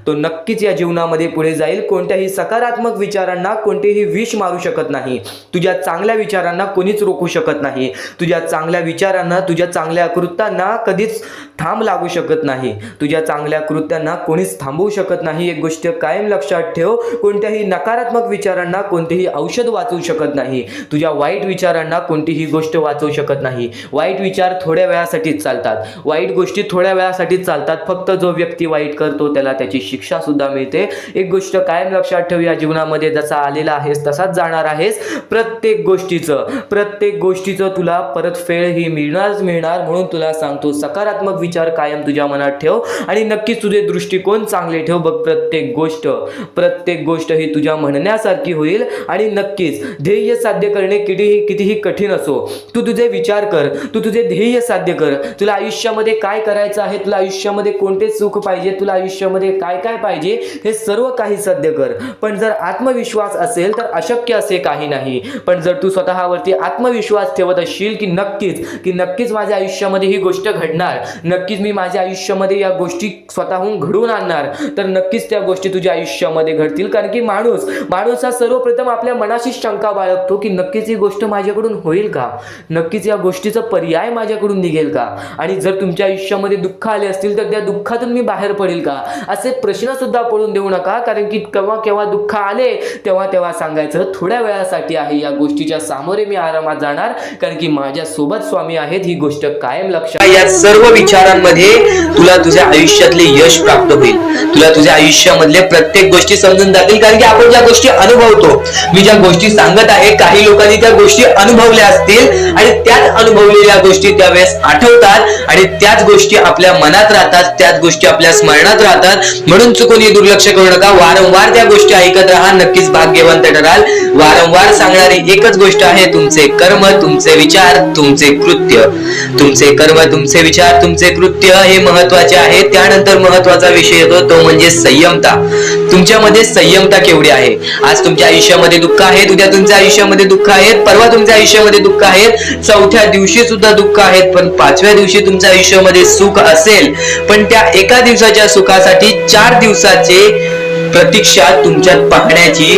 S1: नक्कीच या जीवनामध्ये पुढे जाईल. कोणत्याही सकारात्मक विचारांना कोणतेही विष मारू शकत नाही. तुझ्या चांगल्या विचारांना कोणीच रोखू शकत नाही. तुझ्या चांगल्या विचारांना, तुझ्या चांगल्या कृत्यांना कधीच थांब लागू शकत नाही. तुझ्या चांगल्या कृत्यांना कोणीच थांबवू शकत नाही. एक गोष्ट कायम लक्षात ठेव, कोणत्याही नकारात्मक विचारांना कोणतेही औषध वाचवू शकत नाही. तुझ्या वाईट विचारांना कोणतीही गोष्ट वाचवू शकत नाही. वाईट विचार थोड्या वेळासाठीच चालतात, वाईट गोष्टी थोड्या वेळासाठीच चालतात. फक्त जो व्यक्ती वाईट करतो त्याला त्याची शिक्षा सुद्धा मिळते. एक गोष्ट कायम लक्षात ठेव, या जीवनामध्ये जसा आलेला आहेस तसाच जाणार आहेस. प्रत्येक गोष्टीचं तुला परतफेड ही मिळणार. म्हणून तुला सांगतो, सकारात्मक विचार कायम तुझ्या मनात ठेव आणि नक्कीच तुझे दृष्टिकोन चांगले ठेव. बघ, प्रत्येक गोष्ट ही तुझ्या म्हणण्यासारखी होईल. आणि नक्कीच ध्येय साध्य करणे कितीही कठीण असो, तू तुझे विचार कर, तू तुझे ध्येय साध्य कर. तुला आयुष्यामध्ये काय करायचं आहे, तुला आयुष्यामध्ये कोणते सुख पाहिजे, तुला आयुष्यामध्ये काय काय पाहिजे, हे सर्व काही साध्य कर. पण जर आत्मविश्वास असेल तर अशक्य असे काही नाही. पण जर तू स्वतःवरती आत्मविश्वास ठेवत असशील की नक्कीच माझ्या आयुष्यामध्ये ही गोष्ट घडणार, नक्कीच मी माझ्या आयुष्यामध्ये या गोष्टी स्वतःहून घडवून आणणार, तर नक्कीच त्या गोष्टी तुझ्या आयुष्यामध्ये घडतील. कारण की माणूस हा सर्वप्रथम आपल्या मनाशी शंका बाळगतो की नक्कीच ही गोष्ट माझ्याकडून होईल का, नक्कीच या गोष्टीचा पर्याय माझ्याकडून निघेल का, आणि जर तुमच्या आयुष्यामध्ये दुःख आले असतील तर त्या दुःखातून मी बाहेर पडेल का, असे प्रश्न सुद्धा पडून देऊ नका. कारण की केव्हा दुःख आले तेव्हा सांगायचं थोड्या वेळासाठी आहे, या गोष्टीच्या सामोरे मी आरामात जाणार, कारण की माझ्या सोबत स्वामी आहेत. ही गोष्ट कायम लक्षात.
S2: या सर्व विचारांमध्ये तुला तुझ्या आयुष्यातले यश प्राप्त होईल. तुला तुझ्या आयुष्यामधले प्रत्येक गोष्टी समजून जातील. कारण की आपण ज्या गोष्टी अनुभवतो, मी ज्या गोष्टी सांगत आहे, काही लोकांनी त्या गोष्टी अनुभवल्या असतील आणि त्याच अनुभवलेल्या गोष्टी त्यावेळेस आठवतात आणि त्याच गोष्टी आपल्या मनात राहतात, त्याच गोष्टी आपल्या स्मरणात राहतात. म्हणून चुकून दुर्लक्ष करू नका. वारंवार त्या गोष्टी ऐकत राहा, नक्कीच भाग्यवंत ठराल. वारंवार सांगणारी एकच गोष्ट आहे, तुमचे कर्म, तुमचे विचार, तुमचे कृत्य. तुमचे कर्म, तुमचे विचार, तुमचे कृत्य हे महत्वाचे आहे. त्यानंतर महत्वाचा विषय येतो तो म्हणजे संयमता. तुमच्यामध्ये संयमता केवढी आहे. आज तुमच्या आयुष्यामध्ये दुःख आहे, उद्या तुमच्या आयुष्यामध्ये दुःख आहेत, परवा तुमच्या आयुष्यामध्ये दुःख आहेत, चौथ्या दिवशी सुद्धा दुःख आहेत, पण पाचव्या दिवशी तुमच्या आयुष्यामध्ये सुख असेल. पण त्या एका दिवसाच्या सुखासाठी 4 दिवसाचे प्रतीक्षा तुमच्यात पाहण्याची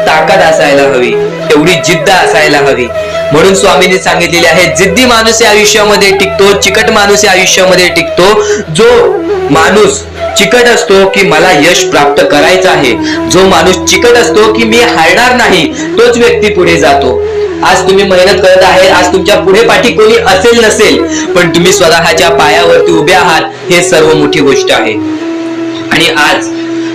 S2: ताकद असायला हवी, तेवढी जिद्द असायला हवी. म्हणून स्वामींनी सांगितलेले आहे, जिद्दी माणूस या आयुष्यामध्ये टिकतो, चिकट माणूस या आयुष्यामध्ये टिकतो. जो माणूस चिकट असतो की मला यश प्राप्त करायचं आहे, जो माणूस चिकट असतो की मी हारणार नाही, तोच व्यक्ती पुढे जातो. आज तुम्ही मेहनत करत आहे, आज तुमच्या पुढे पाठी कोणी असेल नसेल, पण तुम्ही स्वतःच्या पायावरती उभे आहात, हे सर्व मोठी गोष्ट आहे. आणि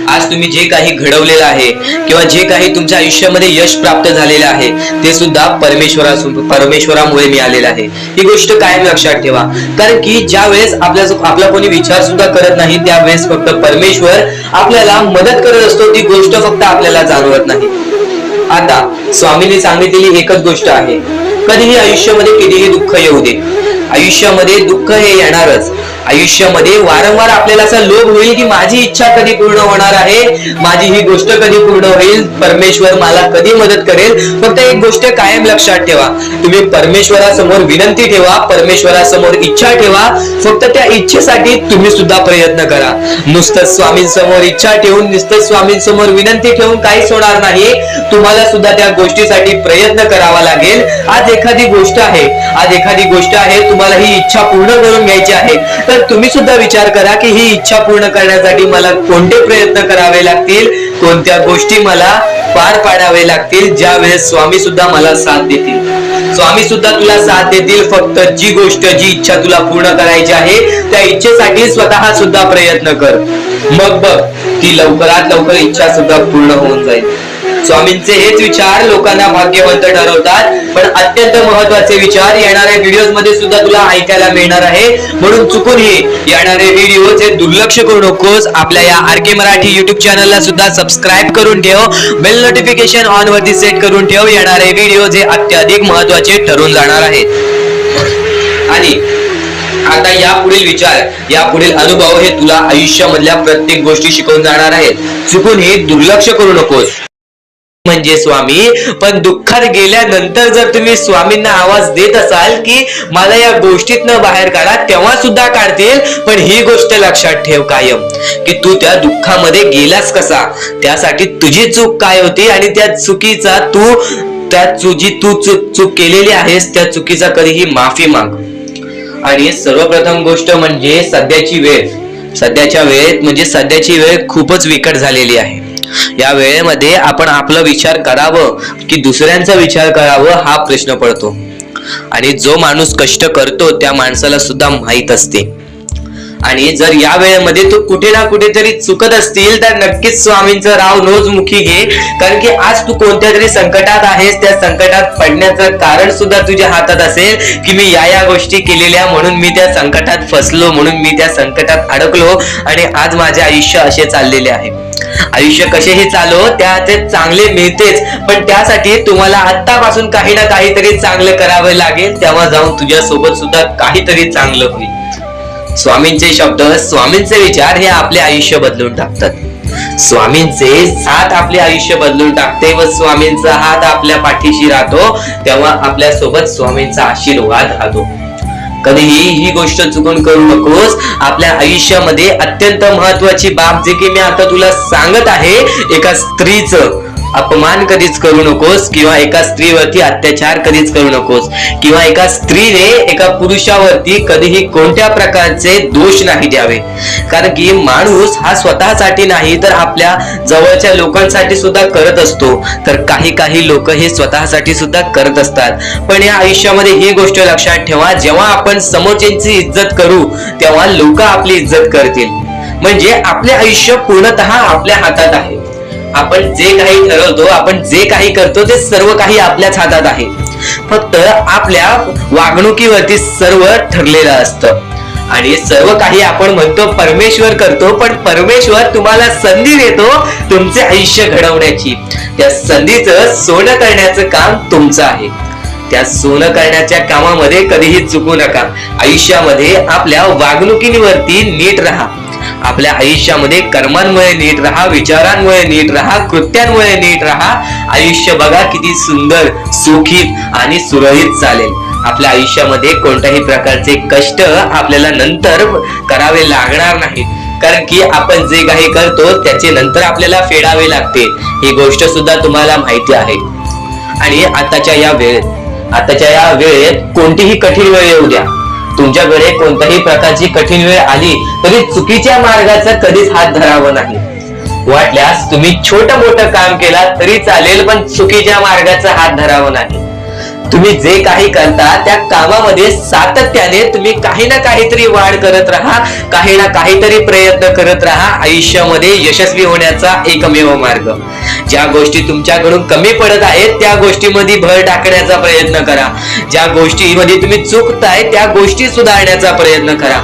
S2: आज तुम्ही जे काही घडवलेलं आहे किंवा जे काही तुमच्या आयुष्यामध्ये यश प्राप्त झालेलं आहे, ते सुद्धा परमेश्वरामुळे मिळालेलं आहे. ही गोष्ट कायम लक्षात ठेवा. कारण की ज्या वेळेस आपला कोणी विचार सुद्धा करत नाही, त्यावेळेस फक्त परमेश्वर आपल्याला मदत करत असतो. ती गोष्ट फक्त आपल्याला जाणवत नाही. आता स्वामींनी सांगितलेली एकच गोष्ट आहे, कधीही आयुष्यामध्ये कितीही दुःख येऊ दे, आयुष्यामध्ये दुःख हे येणारच, आयुष्यामध्ये वारंवार आपल्याला असा लोभ होईल की माझी इच्छा कधी पूर्ण होणार आहे, माझी ही गोष्ट कधी पूर्ण होईल, परमेश्वर मला कधी मदत करेल. फक्त एक गोष्ट कायम लक्षात ठेवा, तुम्ही परमेश्वरासमोर विनंती ठेवा, परमेश्वरासमोर इच्छा ठेवा. फक्त त्या इच्छेसाठी तुम्ही सुद्धा प्रयत्न करा. नुसतं स्वामींसमोर इच्छा ठेवून, नुसतं स्वामींसमोर विनंती ठेवून काहीच होणार नाही. तुम्हाला सुद्धा त्या गोष्टीसाठी प्रयत्न करावा लागेल. आज एखादी गोष्ट आहे, तुम्हाला ही इच्छा पूर्ण करून घ्यायची आहे, तर तुम्ही सुद्धा विचार करा की ही इच्छा पूर्ण करण्यासाठी मला कोणते प्रयत्न करावे लागतील, कोणत्या गोष्टी मला पार पाडावे लागतील, ज्या वेळेस स्वामी सुद्धा मला साथ देतील. स्वामी सुद्धा तुला साथ देतील. फक्त जी इच्छा तुला पूर्ण करायची आहे त्या इच्छेसाठी स्वतः सुद्धा प्रयत्न कर. मग बघ ती लवकरात लवकर इच्छा सुद्धा पूर्ण होऊन जाईल. स्वामींचे हेच विचार लोकांना भाग्यवंत ठरवतात. पण अत्यंत महत्वाचे विचार येणाऱ्या व्हिडिओज मध्ये सुद्धा तुला ऐकायला मिळणार आहे. म्हणून चुकूनही येणारे व्हिडिओज हे दुर्लक्ष करू नकोस. आपल्या या RK मराठी युट्यूब चॅनलला सुद्धा सबस्क्राईब करून ठेव, बेल नोटिफिकेशन ऑन वरती सेट करून ठेव. येणारे व्हिडिओज हे अत्याधिक महत्वाचे ठरून जाणार आहेत. आणि आता यापुढील विचार, यापुढील अनुभव हे तुला आयुष्यामधल्या प्रत्येक गोष्टी शिकवून जाणार आहेत. चुकूनही दुर्लक्ष करू नकोस. म्हणजे स्वामी, पण दुःखात गेल्यानंतर जर तुम्ही स्वामींना आवाज देत असाल की मला या गोष्टीतनं बाहेर काढा, तेव्हा सुद्धा काढतील. पण ही गोष्ट लक्षात ठेव कायम की तू त्या दुःखामध्ये गेलास कसा, त्यासाठी तुझी चूक काय होती आणि त्या चुकीचा चूक केलेली आहेस त्या चुकीचा कधीही माफी माग. आणि सर्वप्रथम गोष्ट म्हणजे सध्याच्या वेळ खूपच विकट झालेली आहे. या वेळेमध्ये आपण आपला विचार करावं की दुसऱ्यांचा विचार करावं हा प्रश्न पडतो. आणि जो माणूस कष्ट करतो त्या माणसाला सुद्धा माहित असते. आणि जर या वेळेमध्ये तू कुठे ना कुठेतरी चुकत असतील तर नक्कीच स्वामींचं राव नोजमुखी घे. कारण की आज तू कोणत्या तरी संकटात आहेस. त्या संकटात पडण्याचं कारण सुद्धा तुझ्या हातात असेल की मी या गोष्टी केलेल्या म्हणून मी त्या संकटात फसलो, म्हणून मी त्या संकटात अडकलो आणि आज माझे आयुष्य असे चाललेले आहे. आयुष्य कसेही चालो त्याचे चांगले मिळतेच, पण त्यासाठी तुम्हाला आतापासून काही ना काहीतरी चांगलं करावे लागेल. तेव्हा जाऊन तुझ्या सोबत सुद्धा काहीतरी चांगलं होईल. स्वामींचे शब्द, स्वामींचे विचार हे आपले आयुष्य बदलून टाकतात. स्वामींचे साथ आपले आयुष्य बदलून टाकते व स्वामींचा हात आपल्या पाठीशी राहतो. तेव्हा आपल्या सोबत स्वामींचा आशीर्वाद राहतो. कधीही ही गोष्ट चुकून करू नकोस. आपल्या आयुष्यामध्ये अत्यंत महत्वाची बाब जे की मी आता तुला सांगत आहे, एका स्त्रीचं अपमान कधीच करू नकोस किंवा एका स्त्रीवरती अत्याचार कधीच करू नकोस किंवा एका स्त्रीने एका पुरुषावरती कधीही कोणत्या प्रकारचे दोष नाही द्यावे. कारण की माणूस हा स्वतःसाठी नाही तर आपल्या जवळच्या लोकांसाठी सुद्धा करत असतो. तर काही लोक हे स्वतःसाठी सुद्धा करत असतात. पण या आयुष्यामध्ये ही गोष्ट लक्षात ठेवा, जेव्हा आपण समोरच्यांची इज्जत करू तेव्हा लोक आपली इज्जत करतील. म्हणजे आपले आयुष्य पूर्णतः आपल्या हातात आहे. आपण जे काही ठरवतो, आपण जे काही करतो ते सर्व काही आपल्याच हातात आहे. फक्त आपल्या वागणुकीवरती सर्व ठरलेलं असतं. आणि सर्व काही आपण म्हणतो परमेश्वर करतो, पण परमेश्वर तुम्हाला संधी देतो तुमचे आयुष्य घडवण्याची. त्या संधीचं सोनं करण्याचं काम तुमचं आहे. त्या सोनं करण्याच्या कामामध्ये कधीही चुकू नका. आयुष्यामध्ये आपल्या वागणुकीवरती नीट राहा. आपल्या आयुष्यामध्ये कर्मांमुळे नीट राहा, विचारांमुळे नीट राहा, कृत्यांमुळे नीट राहा. आयुष्य बघा किती सुंदर, सुखीत आणि सुरळीत चालेल. आपल्या आयुष्यामध्ये कोणत्याही प्रकारचे कष्ट आपल्याला नंतर करावे लागणार नाही. कारण की आपण जे काही करतो त्याचे नंतर आपल्याला फेडावे लागते. ही गोष्ट सुद्धा तुम्हाला माहिती आहे. आणि आताच्या या वेळेत कोणतीही कठीण वेळ येऊ द्या, तुमच्याकडे कोणत्याही प्रकारची कठीण वेळ आली तरी चुकीच्या मार्गाचा कधीच हात धरावा नाही. वाटल्यास तुम्ही छोटं मोठं काम केला तरी चालेल, पण चुकीच्या मार्गाचा हात धरावा नाही. तुम्ही जे काही करता त्या कामामध्ये सातत्याने तुम्ही काही ना काहीतरी वाढ करत राहा, काही ना काहीतरी प्रयत्न करत राहा. आयुष्यामध्ये यशस्वी होण्याचा एकमेव मार्ग. ज्या गोष्टी तुमच्याकडून कमी पडत आहेत त्या गोष्टीमध्ये भर टाकण्याचा प्रयत्न करा. ज्या गोष्टीमध्ये तुम्ही चुकताय त्या गोष्टी सुधारण्याचा प्रयत्न करा.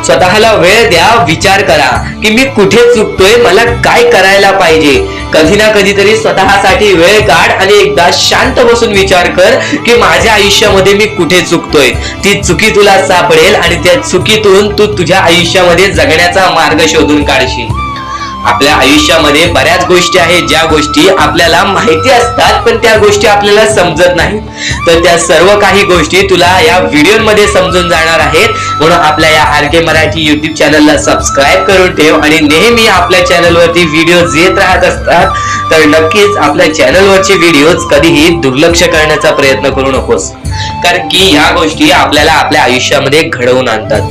S2: स्वतःला वेळ द्या, विचार करा की मी कुठे चुकतोय, मला काय करायला पाहिजे. कधी ना कधीतरी स्वतःसाठी वेळ काढ आणि एकदा शांत बसून विचार कर की माझ्या आयुष्यामध्ये मी कुठे चुकतोय. ती चुकी तुला सापडेल आणि त्या चुकीतून तू तुझ्या आयुष्यामध्ये जगण्याचा मार्ग शोधून काढशील. आपल्या आयुष्यामध्ये बऱ्याच गोष्टी आहेत ज्या गोष्टी आपल्याला माहिती असतात पण त्या गोष्टी आपल्याला समजत नाहीत. तर त्या सर्व काही गोष्टी तुला या व्हिडिओमध्ये समजून जाणार आहेत. म्हणून आपल्या या RK मराठी युट्यूब चॅनलला सबस्क्राईब करून ठेव आणि नेहमी आपल्या चॅनलवरती व्हिडिओज येत राहत असतात. तर नक्कीच आपल्या चॅनलवरचे व्हिडिओज कधीही दुर्लक्ष करण्याचा प्रयत्न करू नकोस, कारण की या गोष्टी आपल्याला आपल्या आयुष्यामध्ये घडवून आणतात.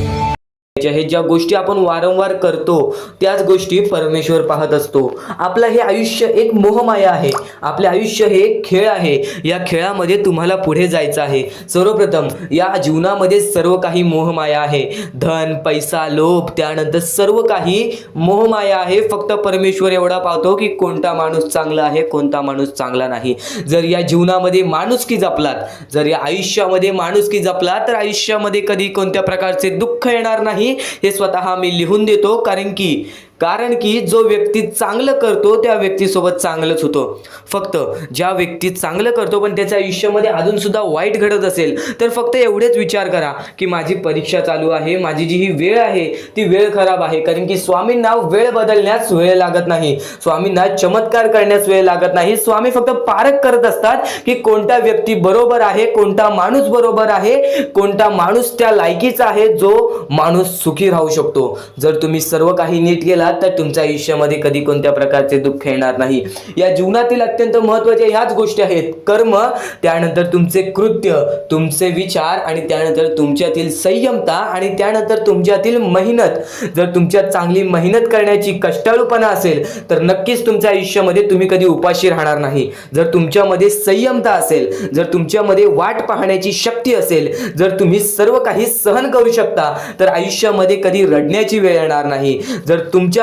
S1: ज्या गोष्टी आपण वारंवार करतो त्याच गोष्टी परमेश्वर पाहत असतो. आपलं हे आयुष्य एक मोहमाया आहे. आपले आयुष्य हे एक खेळ आहे. या खेळामध्ये तुम्हाला पुढे जायचं आहे. सर्वप्रथम या जीवनामध्ये सर्व काही मोहमाया आहे. धन, पैसा, लोभ, त्यानंतर सर्व काही मोहमाया आहे. फक्त परमेश्वर एवढा पाहतो की कोणता माणूस चांगला आहे, कोणता माणूस चांगला नाही. जर या जीवनामध्ये माणुसकी जपलात, जर या आयुष्यामध्ये माणुसकी जपलात, तर आयुष्यामध्ये कधी कोणत्या प्रकारचे दुःख येणार नाही. हे स्वतः मी लिहून देतो, कारण की जो व्यक्ती चांगलं करतो त्या व्यक्तीसोबत चांगलंच होतं. फक्त ज्या व्यक्ती चांगलं करतो पण त्याच्या आयुष्यामध्ये अजून सुद्धा वाईट घडत असेल तर फक्त एवढेच विचार करा की माझी परीक्षा चालू आहे, माझी जी ही वेळ आहे ती वेळ खराब आहे. कारण की स्वामींना वेळ बदलण्यास वेळ लागत नाही, स्वामींना चमत्कार करण्यास वेळ लागत नाही. स्वामी फक्त पारख करत असतात की कोणता व्यक्ती बरोबर आहे, कोणता माणूस बरोबर आहे, कोणता माणूस त्या लायकीचा आहे जो माणूस सुखी राहू शकतो. जर तुम्ही सर्व काही नीट केला तर तुमच्या आयुष्यामध्ये कधी कोणत्या प्रकारचे दुःख येणार नाही. या जीवनातील अत्यंत महत्त्वाच्या ह्याच गोष्टी आहेत: कर्म, त्यानंतर तुमचे कृत्य, तुमचे विचार आणि त्यानंतर तुमच्यातील संयमता आणि त्यानंतर तुमच्यातील मेहनत. जर तुमच्यात चांगली मेहनत करण्याची कष्टाळूपणा असेल तर नक्कीच तुमच्या आयुष्यामध्ये तुम्ही कधी उपाशी राहणार नाही. जर तुमच्यामध्ये संयमता असेल, जर तुमच्यामध्ये वाट पाहण्याची शक्ती असेल, जर तुम्ही सर्व काही सहन करू शकता तर आयुष्यामध्ये कधी रडण्याची वेळ येणार नाही. जर तुमच्यामध्ये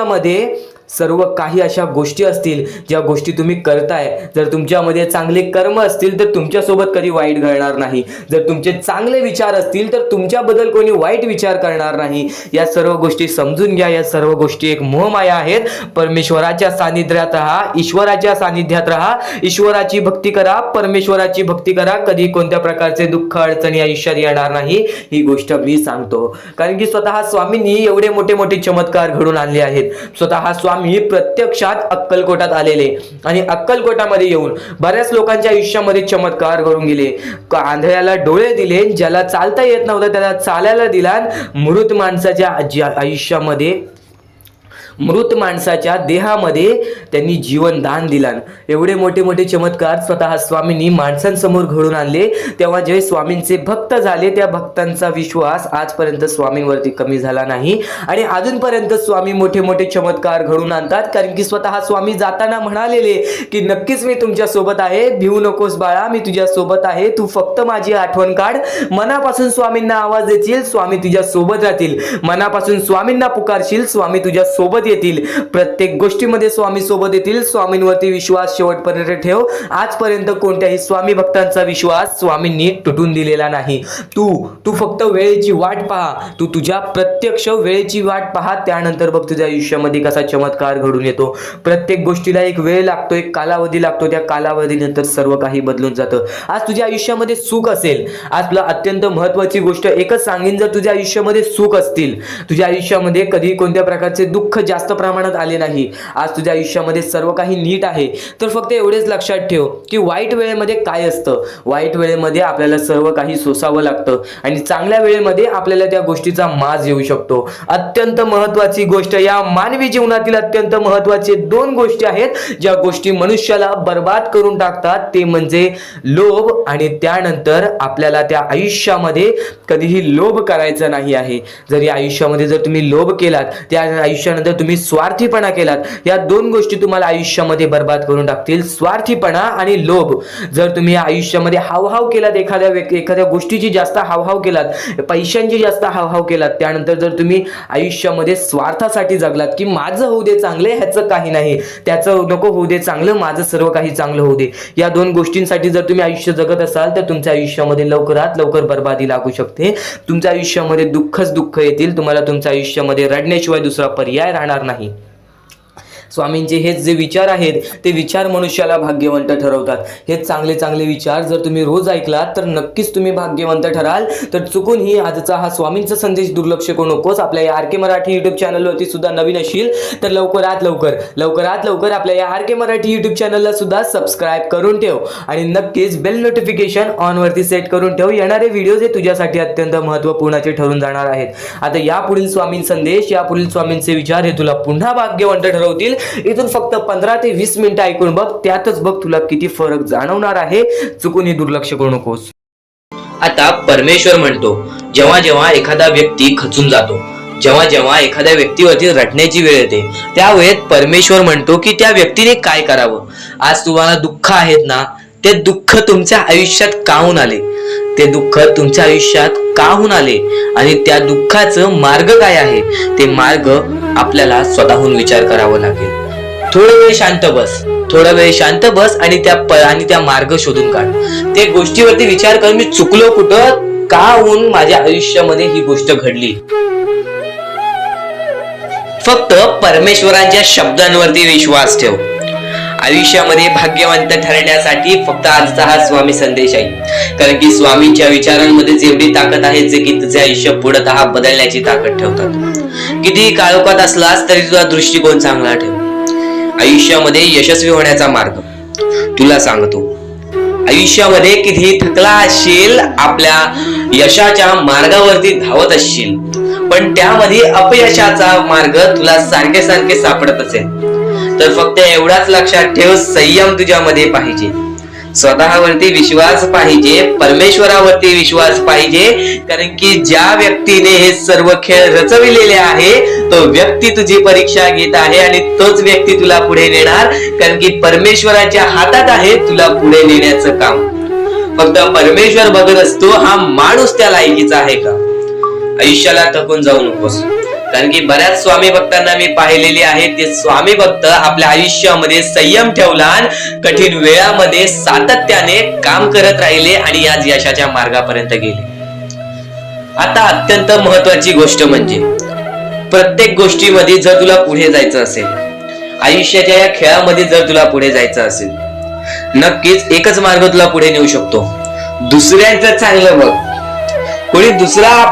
S1: सर्व काही अशा गोष्टी असतील ज्या गोष्टी तुम्ही करताय, जर तुमच्यामध्ये चांगले कर्म असतील तर तुमच्यासोबत कधी वाईट घडणार नाही. जर तुमचे चांगले विचार असतील तर तुमच्याबद्दल कोणी वाईट विचार करणार नाही. या सर्व गोष्टी समजून घ्या. या सर्व गोष्टी एक मोहमाया आहेत. परमेश्वराच्या सानिध्यात राहा, ईश्वराच्या सानिध्यात राहा, ईश्वराची भक्ती करा, परमेश्वराची भक्ती करा. कधी कोणत्या प्रकारचे दुःख अडचणी आयुष्यात येणार नाही. ही गोष्ट मी सांगतो कारण की स्वतः स्वामींनी एवढे मोठे मोठे चमत्कार घडून आणले आहेत. स्वतः स्वामी प्रत्यक्षात अक्कलकोटात आलेले आणि अक्कलकोटामध्ये येऊन बऱ्याच लोकांच्या आयुष्यामध्ये चमत्कार घडून गेले. आंधळ्याला डोळे दिले, ज्याला चालता येत नव्हतं त्याला चालायला दिला, मृत माणसाच्या आयुष्यामध्ये, मृत माणसाच्या देहामध्ये त्यांनी जीवन दान दिलं. एवढे मोठे मोठे चमत्कार स्वतः स्वामींनी माणसांसमोर घडून आणले. तेव्हा जे स्वामींचे भक्त झाले त्या भक्तांचा विश्वास आजपर्यंत स्वामींवरती कमी झाला नाही आणि अजूनपर्यंत स्वामी मोठे मोठे चमत्कार घडून आणतात. कारण की स्वतः स्वामी जाताना म्हणालेले की नक्कीच मी तुमच्या सोबत आहे, भिवू नकोस बाळा, मी तुझ्या सोबत आहे, तू फक्त माझी आठवण काढ. मनापासून स्वामींना आवाज देशील, स्वामी तुझ्या सोबत राहतील. मनापासून स्वामींना पुकारशील, स्वामी तुझ्या सोबत येतील. प्रत्येक गोष्टीमध्ये स्वामी सोबत येतील. स्वामींवरती विश्वास शेवटपर्यंत ठेव. आजपर्यंत कोणत्याही स्वामी भक्तांचा विश्वास स्वामींनी तुटून दिलेला नाही. तू फक्त वेळेची वाट पहा, तू तुझ्या प्रत्यक्ष वेळेची वाट पहा, त्यानंतर बघ तुझ्या आयुष्यामध्ये कसा चमत्कार घडून येतो. प्रत्येक गोष्टीला एक वेळ लागतो, एक कालावधी लागतो. त्या कालावधीनंतर सर्व काही बदलून जातं. आज तुझ्या आयुष्यामध्ये सुख असेल, आज तुला अत्यंत महत्त्वाची गोष्ट एकच सांगेन, जर तुझ्या आयुष्यामध्ये सुख असतील, तुझ्या आयुष्यामध्ये कधी कोणत्या प्रकारचे दुःख जास्त प्रमाणात आले नाही, आज तुझ्या आयुष्यामध्ये सर्व काही नीट आहे, तर फक्त एवढेच लक्षात ठेव की वाईट वेळेमध्ये काय असतं. वाईट वेळेमध्ये आपल्याला सर्व काही सोसावं लागतं आणि चांगल्या वेळेमध्ये आपल्याला त्या गोष्टीचा माज येऊ शकतो. अत्यंत महत्त्वाची गोष्ट, या मानवी जीवनातील अत्यंत महत्त्वाचे 2 गोष्टी आहेत ज्या गोष्टी मनुष्याला बर्बाद करून टाकतात. ते म्हणजे लोभ आणि त्यानंतर आपल्याला त्या आयुष्यामध्ये कधीही लोभ करायचा नाही आहे. जर या आयुष्यामध्ये जर तुम्ही लोभ केलात, त्या आयुष्यानंतर तुम्ही तुम्ही स्वार्थीपणा केलात, या दोन गोष्टी तुम्हाला आयुष्यामध्ये बर्बाद करून टाकतील. स्वार्थीपणा आणि लोभ. जर तुम्ही आयुष्यामध्ये हावभाव केलात, एखाद्या गोष्टीची जास्त हावभाव केलात, पैशांची जास्त हावभाव केलात, त्यानंतर जर तुम्ही आयुष्यामध्ये स्वार्थासाठी जगलात की माझं होऊ दे चांगले, ह्याचं काही नाही, त्याचं नको होऊ दे चांगलं, माझं सर्व काही चांगलं होऊ दे, या दोन गोष्टींसाठी जर तुम्ही आयुष्य जगत असाल तर तुमच्या आयुष्यामध्ये लवकरात लवकर बर्बादी लागू शकते. तुमच्या आयुष्यामध्ये दुःखच दुःख येतील. तुम्हाला तुमच्या आयुष्यामध्ये रडण्याशिवाय दुसरा पर्याय राहणार नाही. स्वामींचे हेच जे विचार आहेत ते विचार मनुष्याला भाग्यवंत ठरवतात. हे चांगले चांगले विचार जर तुम्ही रोज ऐकलात तर नक्कीच तुम्ही भाग्यवंत ठराल. तर चुकूनही आजचा हा स्वामींचा संदेश दुर्लक्ष करू नकोस. आपल्या या आर के मराठी युट्यूब चॅनलवरती सुद्धा नवीन असशील तर लवकरात लवकर आपल्या या आर के मराठी युट्यूब चॅनलला सुद्धा सबस्क्राईब करून ठेव आणि नक्कीच बेल नोटिफिकेशन ऑन वरती सेट करून ठेव. येणारे व्हिडिओज हे तुझ्यासाठी अत्यंत महत्त्वपूर्णाचे ठरून जाणार आहेत. आता यापुढील स्वामीं संदेश, यापुढील स्वामींचे विचार हे तुला पुन्हा भाग्यवंत ठरवतील. इथून फक्त 15 ते 20 मिनिटं ऐकून बघ, त्यातच बघ तुला किती फरक जाणवणार आहे. चुकूनही दुर्लक्ष करू नकोस.
S2: आता परमेश्वर म्हणतो, जेव्हा जेव्हा एखादा व्यक्ती खचून जातो, जेव्हा जेव्हा एखाद्या व्यक्तीवरती रटण्याची वेळ येते, त्यावेळेत परमेश्वर म्हणतो की त्या व्यक्तीने काय करावं. आज तुम्हाला दुःख आहेत ना, ते दुःख तुमच्या आयुष्यात काहून आले, ते दुःख तुमच्या आयुष्यात काहून आले आणि त्या दुःखाचं मार्ग काय आहे, ते मार्ग आपल्याला स्वतःहून विचार करावा लागेल. थोडा वेळ शांत बस आणि त्या मार्ग शोधून काढ. ते गोष्टीवरती विचार कर, मी चुकलो कुठं, का होऊन माझ्या आयुष्यामध्ये ही गोष्ट घडली. फक्त परमेश्वरांच्या शब्दांवरती विश्वास ठेव. आयुष्यामध्ये भाग्यवंत ठरण्यासाठी फक्त आजचा हा स्वामी संदेश आहे. कारण की स्वामींच्या विचारांमध्ये जेवढी ताकद आहे, जे की तुझे आयुष्य पूर्णतः बदलण्याची ताकद ठेवतात. किती काळोखात असलास तरी तुझा दृष्टिकोन चांगला ठेव. आयुष्यामध्ये यशस्वी होण्याचा मार्ग तुला सांगतो. आयुष्यामध्ये किती थकला असशील, आपल्या यशाच्या मार्गावरती धावत असशील, पण त्यामध्ये अपयशाचा मार्ग तुला सारखे सापडत असेल तर फक्त एवढाच लक्षात ठेव, संयम तुझ्यामध्ये पाहिजे, स्वतःवरती विश्वास पाहिजे, परमेश्वरावरती विश्वास पाहिजे. कारण की ज्या व्यक्तीने हे सर्व खेळ रचविलेले आहे तो व्यक्ती तुझी परीक्षा घेत आहे आणि तोच व्यक्ती तुला पुढे नेणार. कारण की परमेश्वराच्या हातात आहे तुला पुढे नेण्याचं काम. फक्त परमेश्वर बघत असतो हा माणूस त्या लायकीचा आहे का. आयुष्याला थकून जाऊ नकोस. कारण की बऱ्याच स्वामी भक्तांना मी पाहिलेले आहे, ते स्वामी भक्त आपल्या आयुष्यामध्ये संयम ठेवला, कठीण वेळामध्ये सातत्याने काम करत राहिले आणि आज यशाच्या मार्गापर्यंत गेले. आता अत्यंत महत्वाची गोष्ट म्हणजे प्रत्येक गोष्टीमध्ये जर तुला पुढे जायचं असेल, आयुष्याच्या या खेळामध्ये जर तुला पुढे जायचं असेल, नक्कीच एकच मार्ग तुला पुढे नेऊ शकतो. दुसऱ्यांचं चांगलं बघ. कोणी दुसरा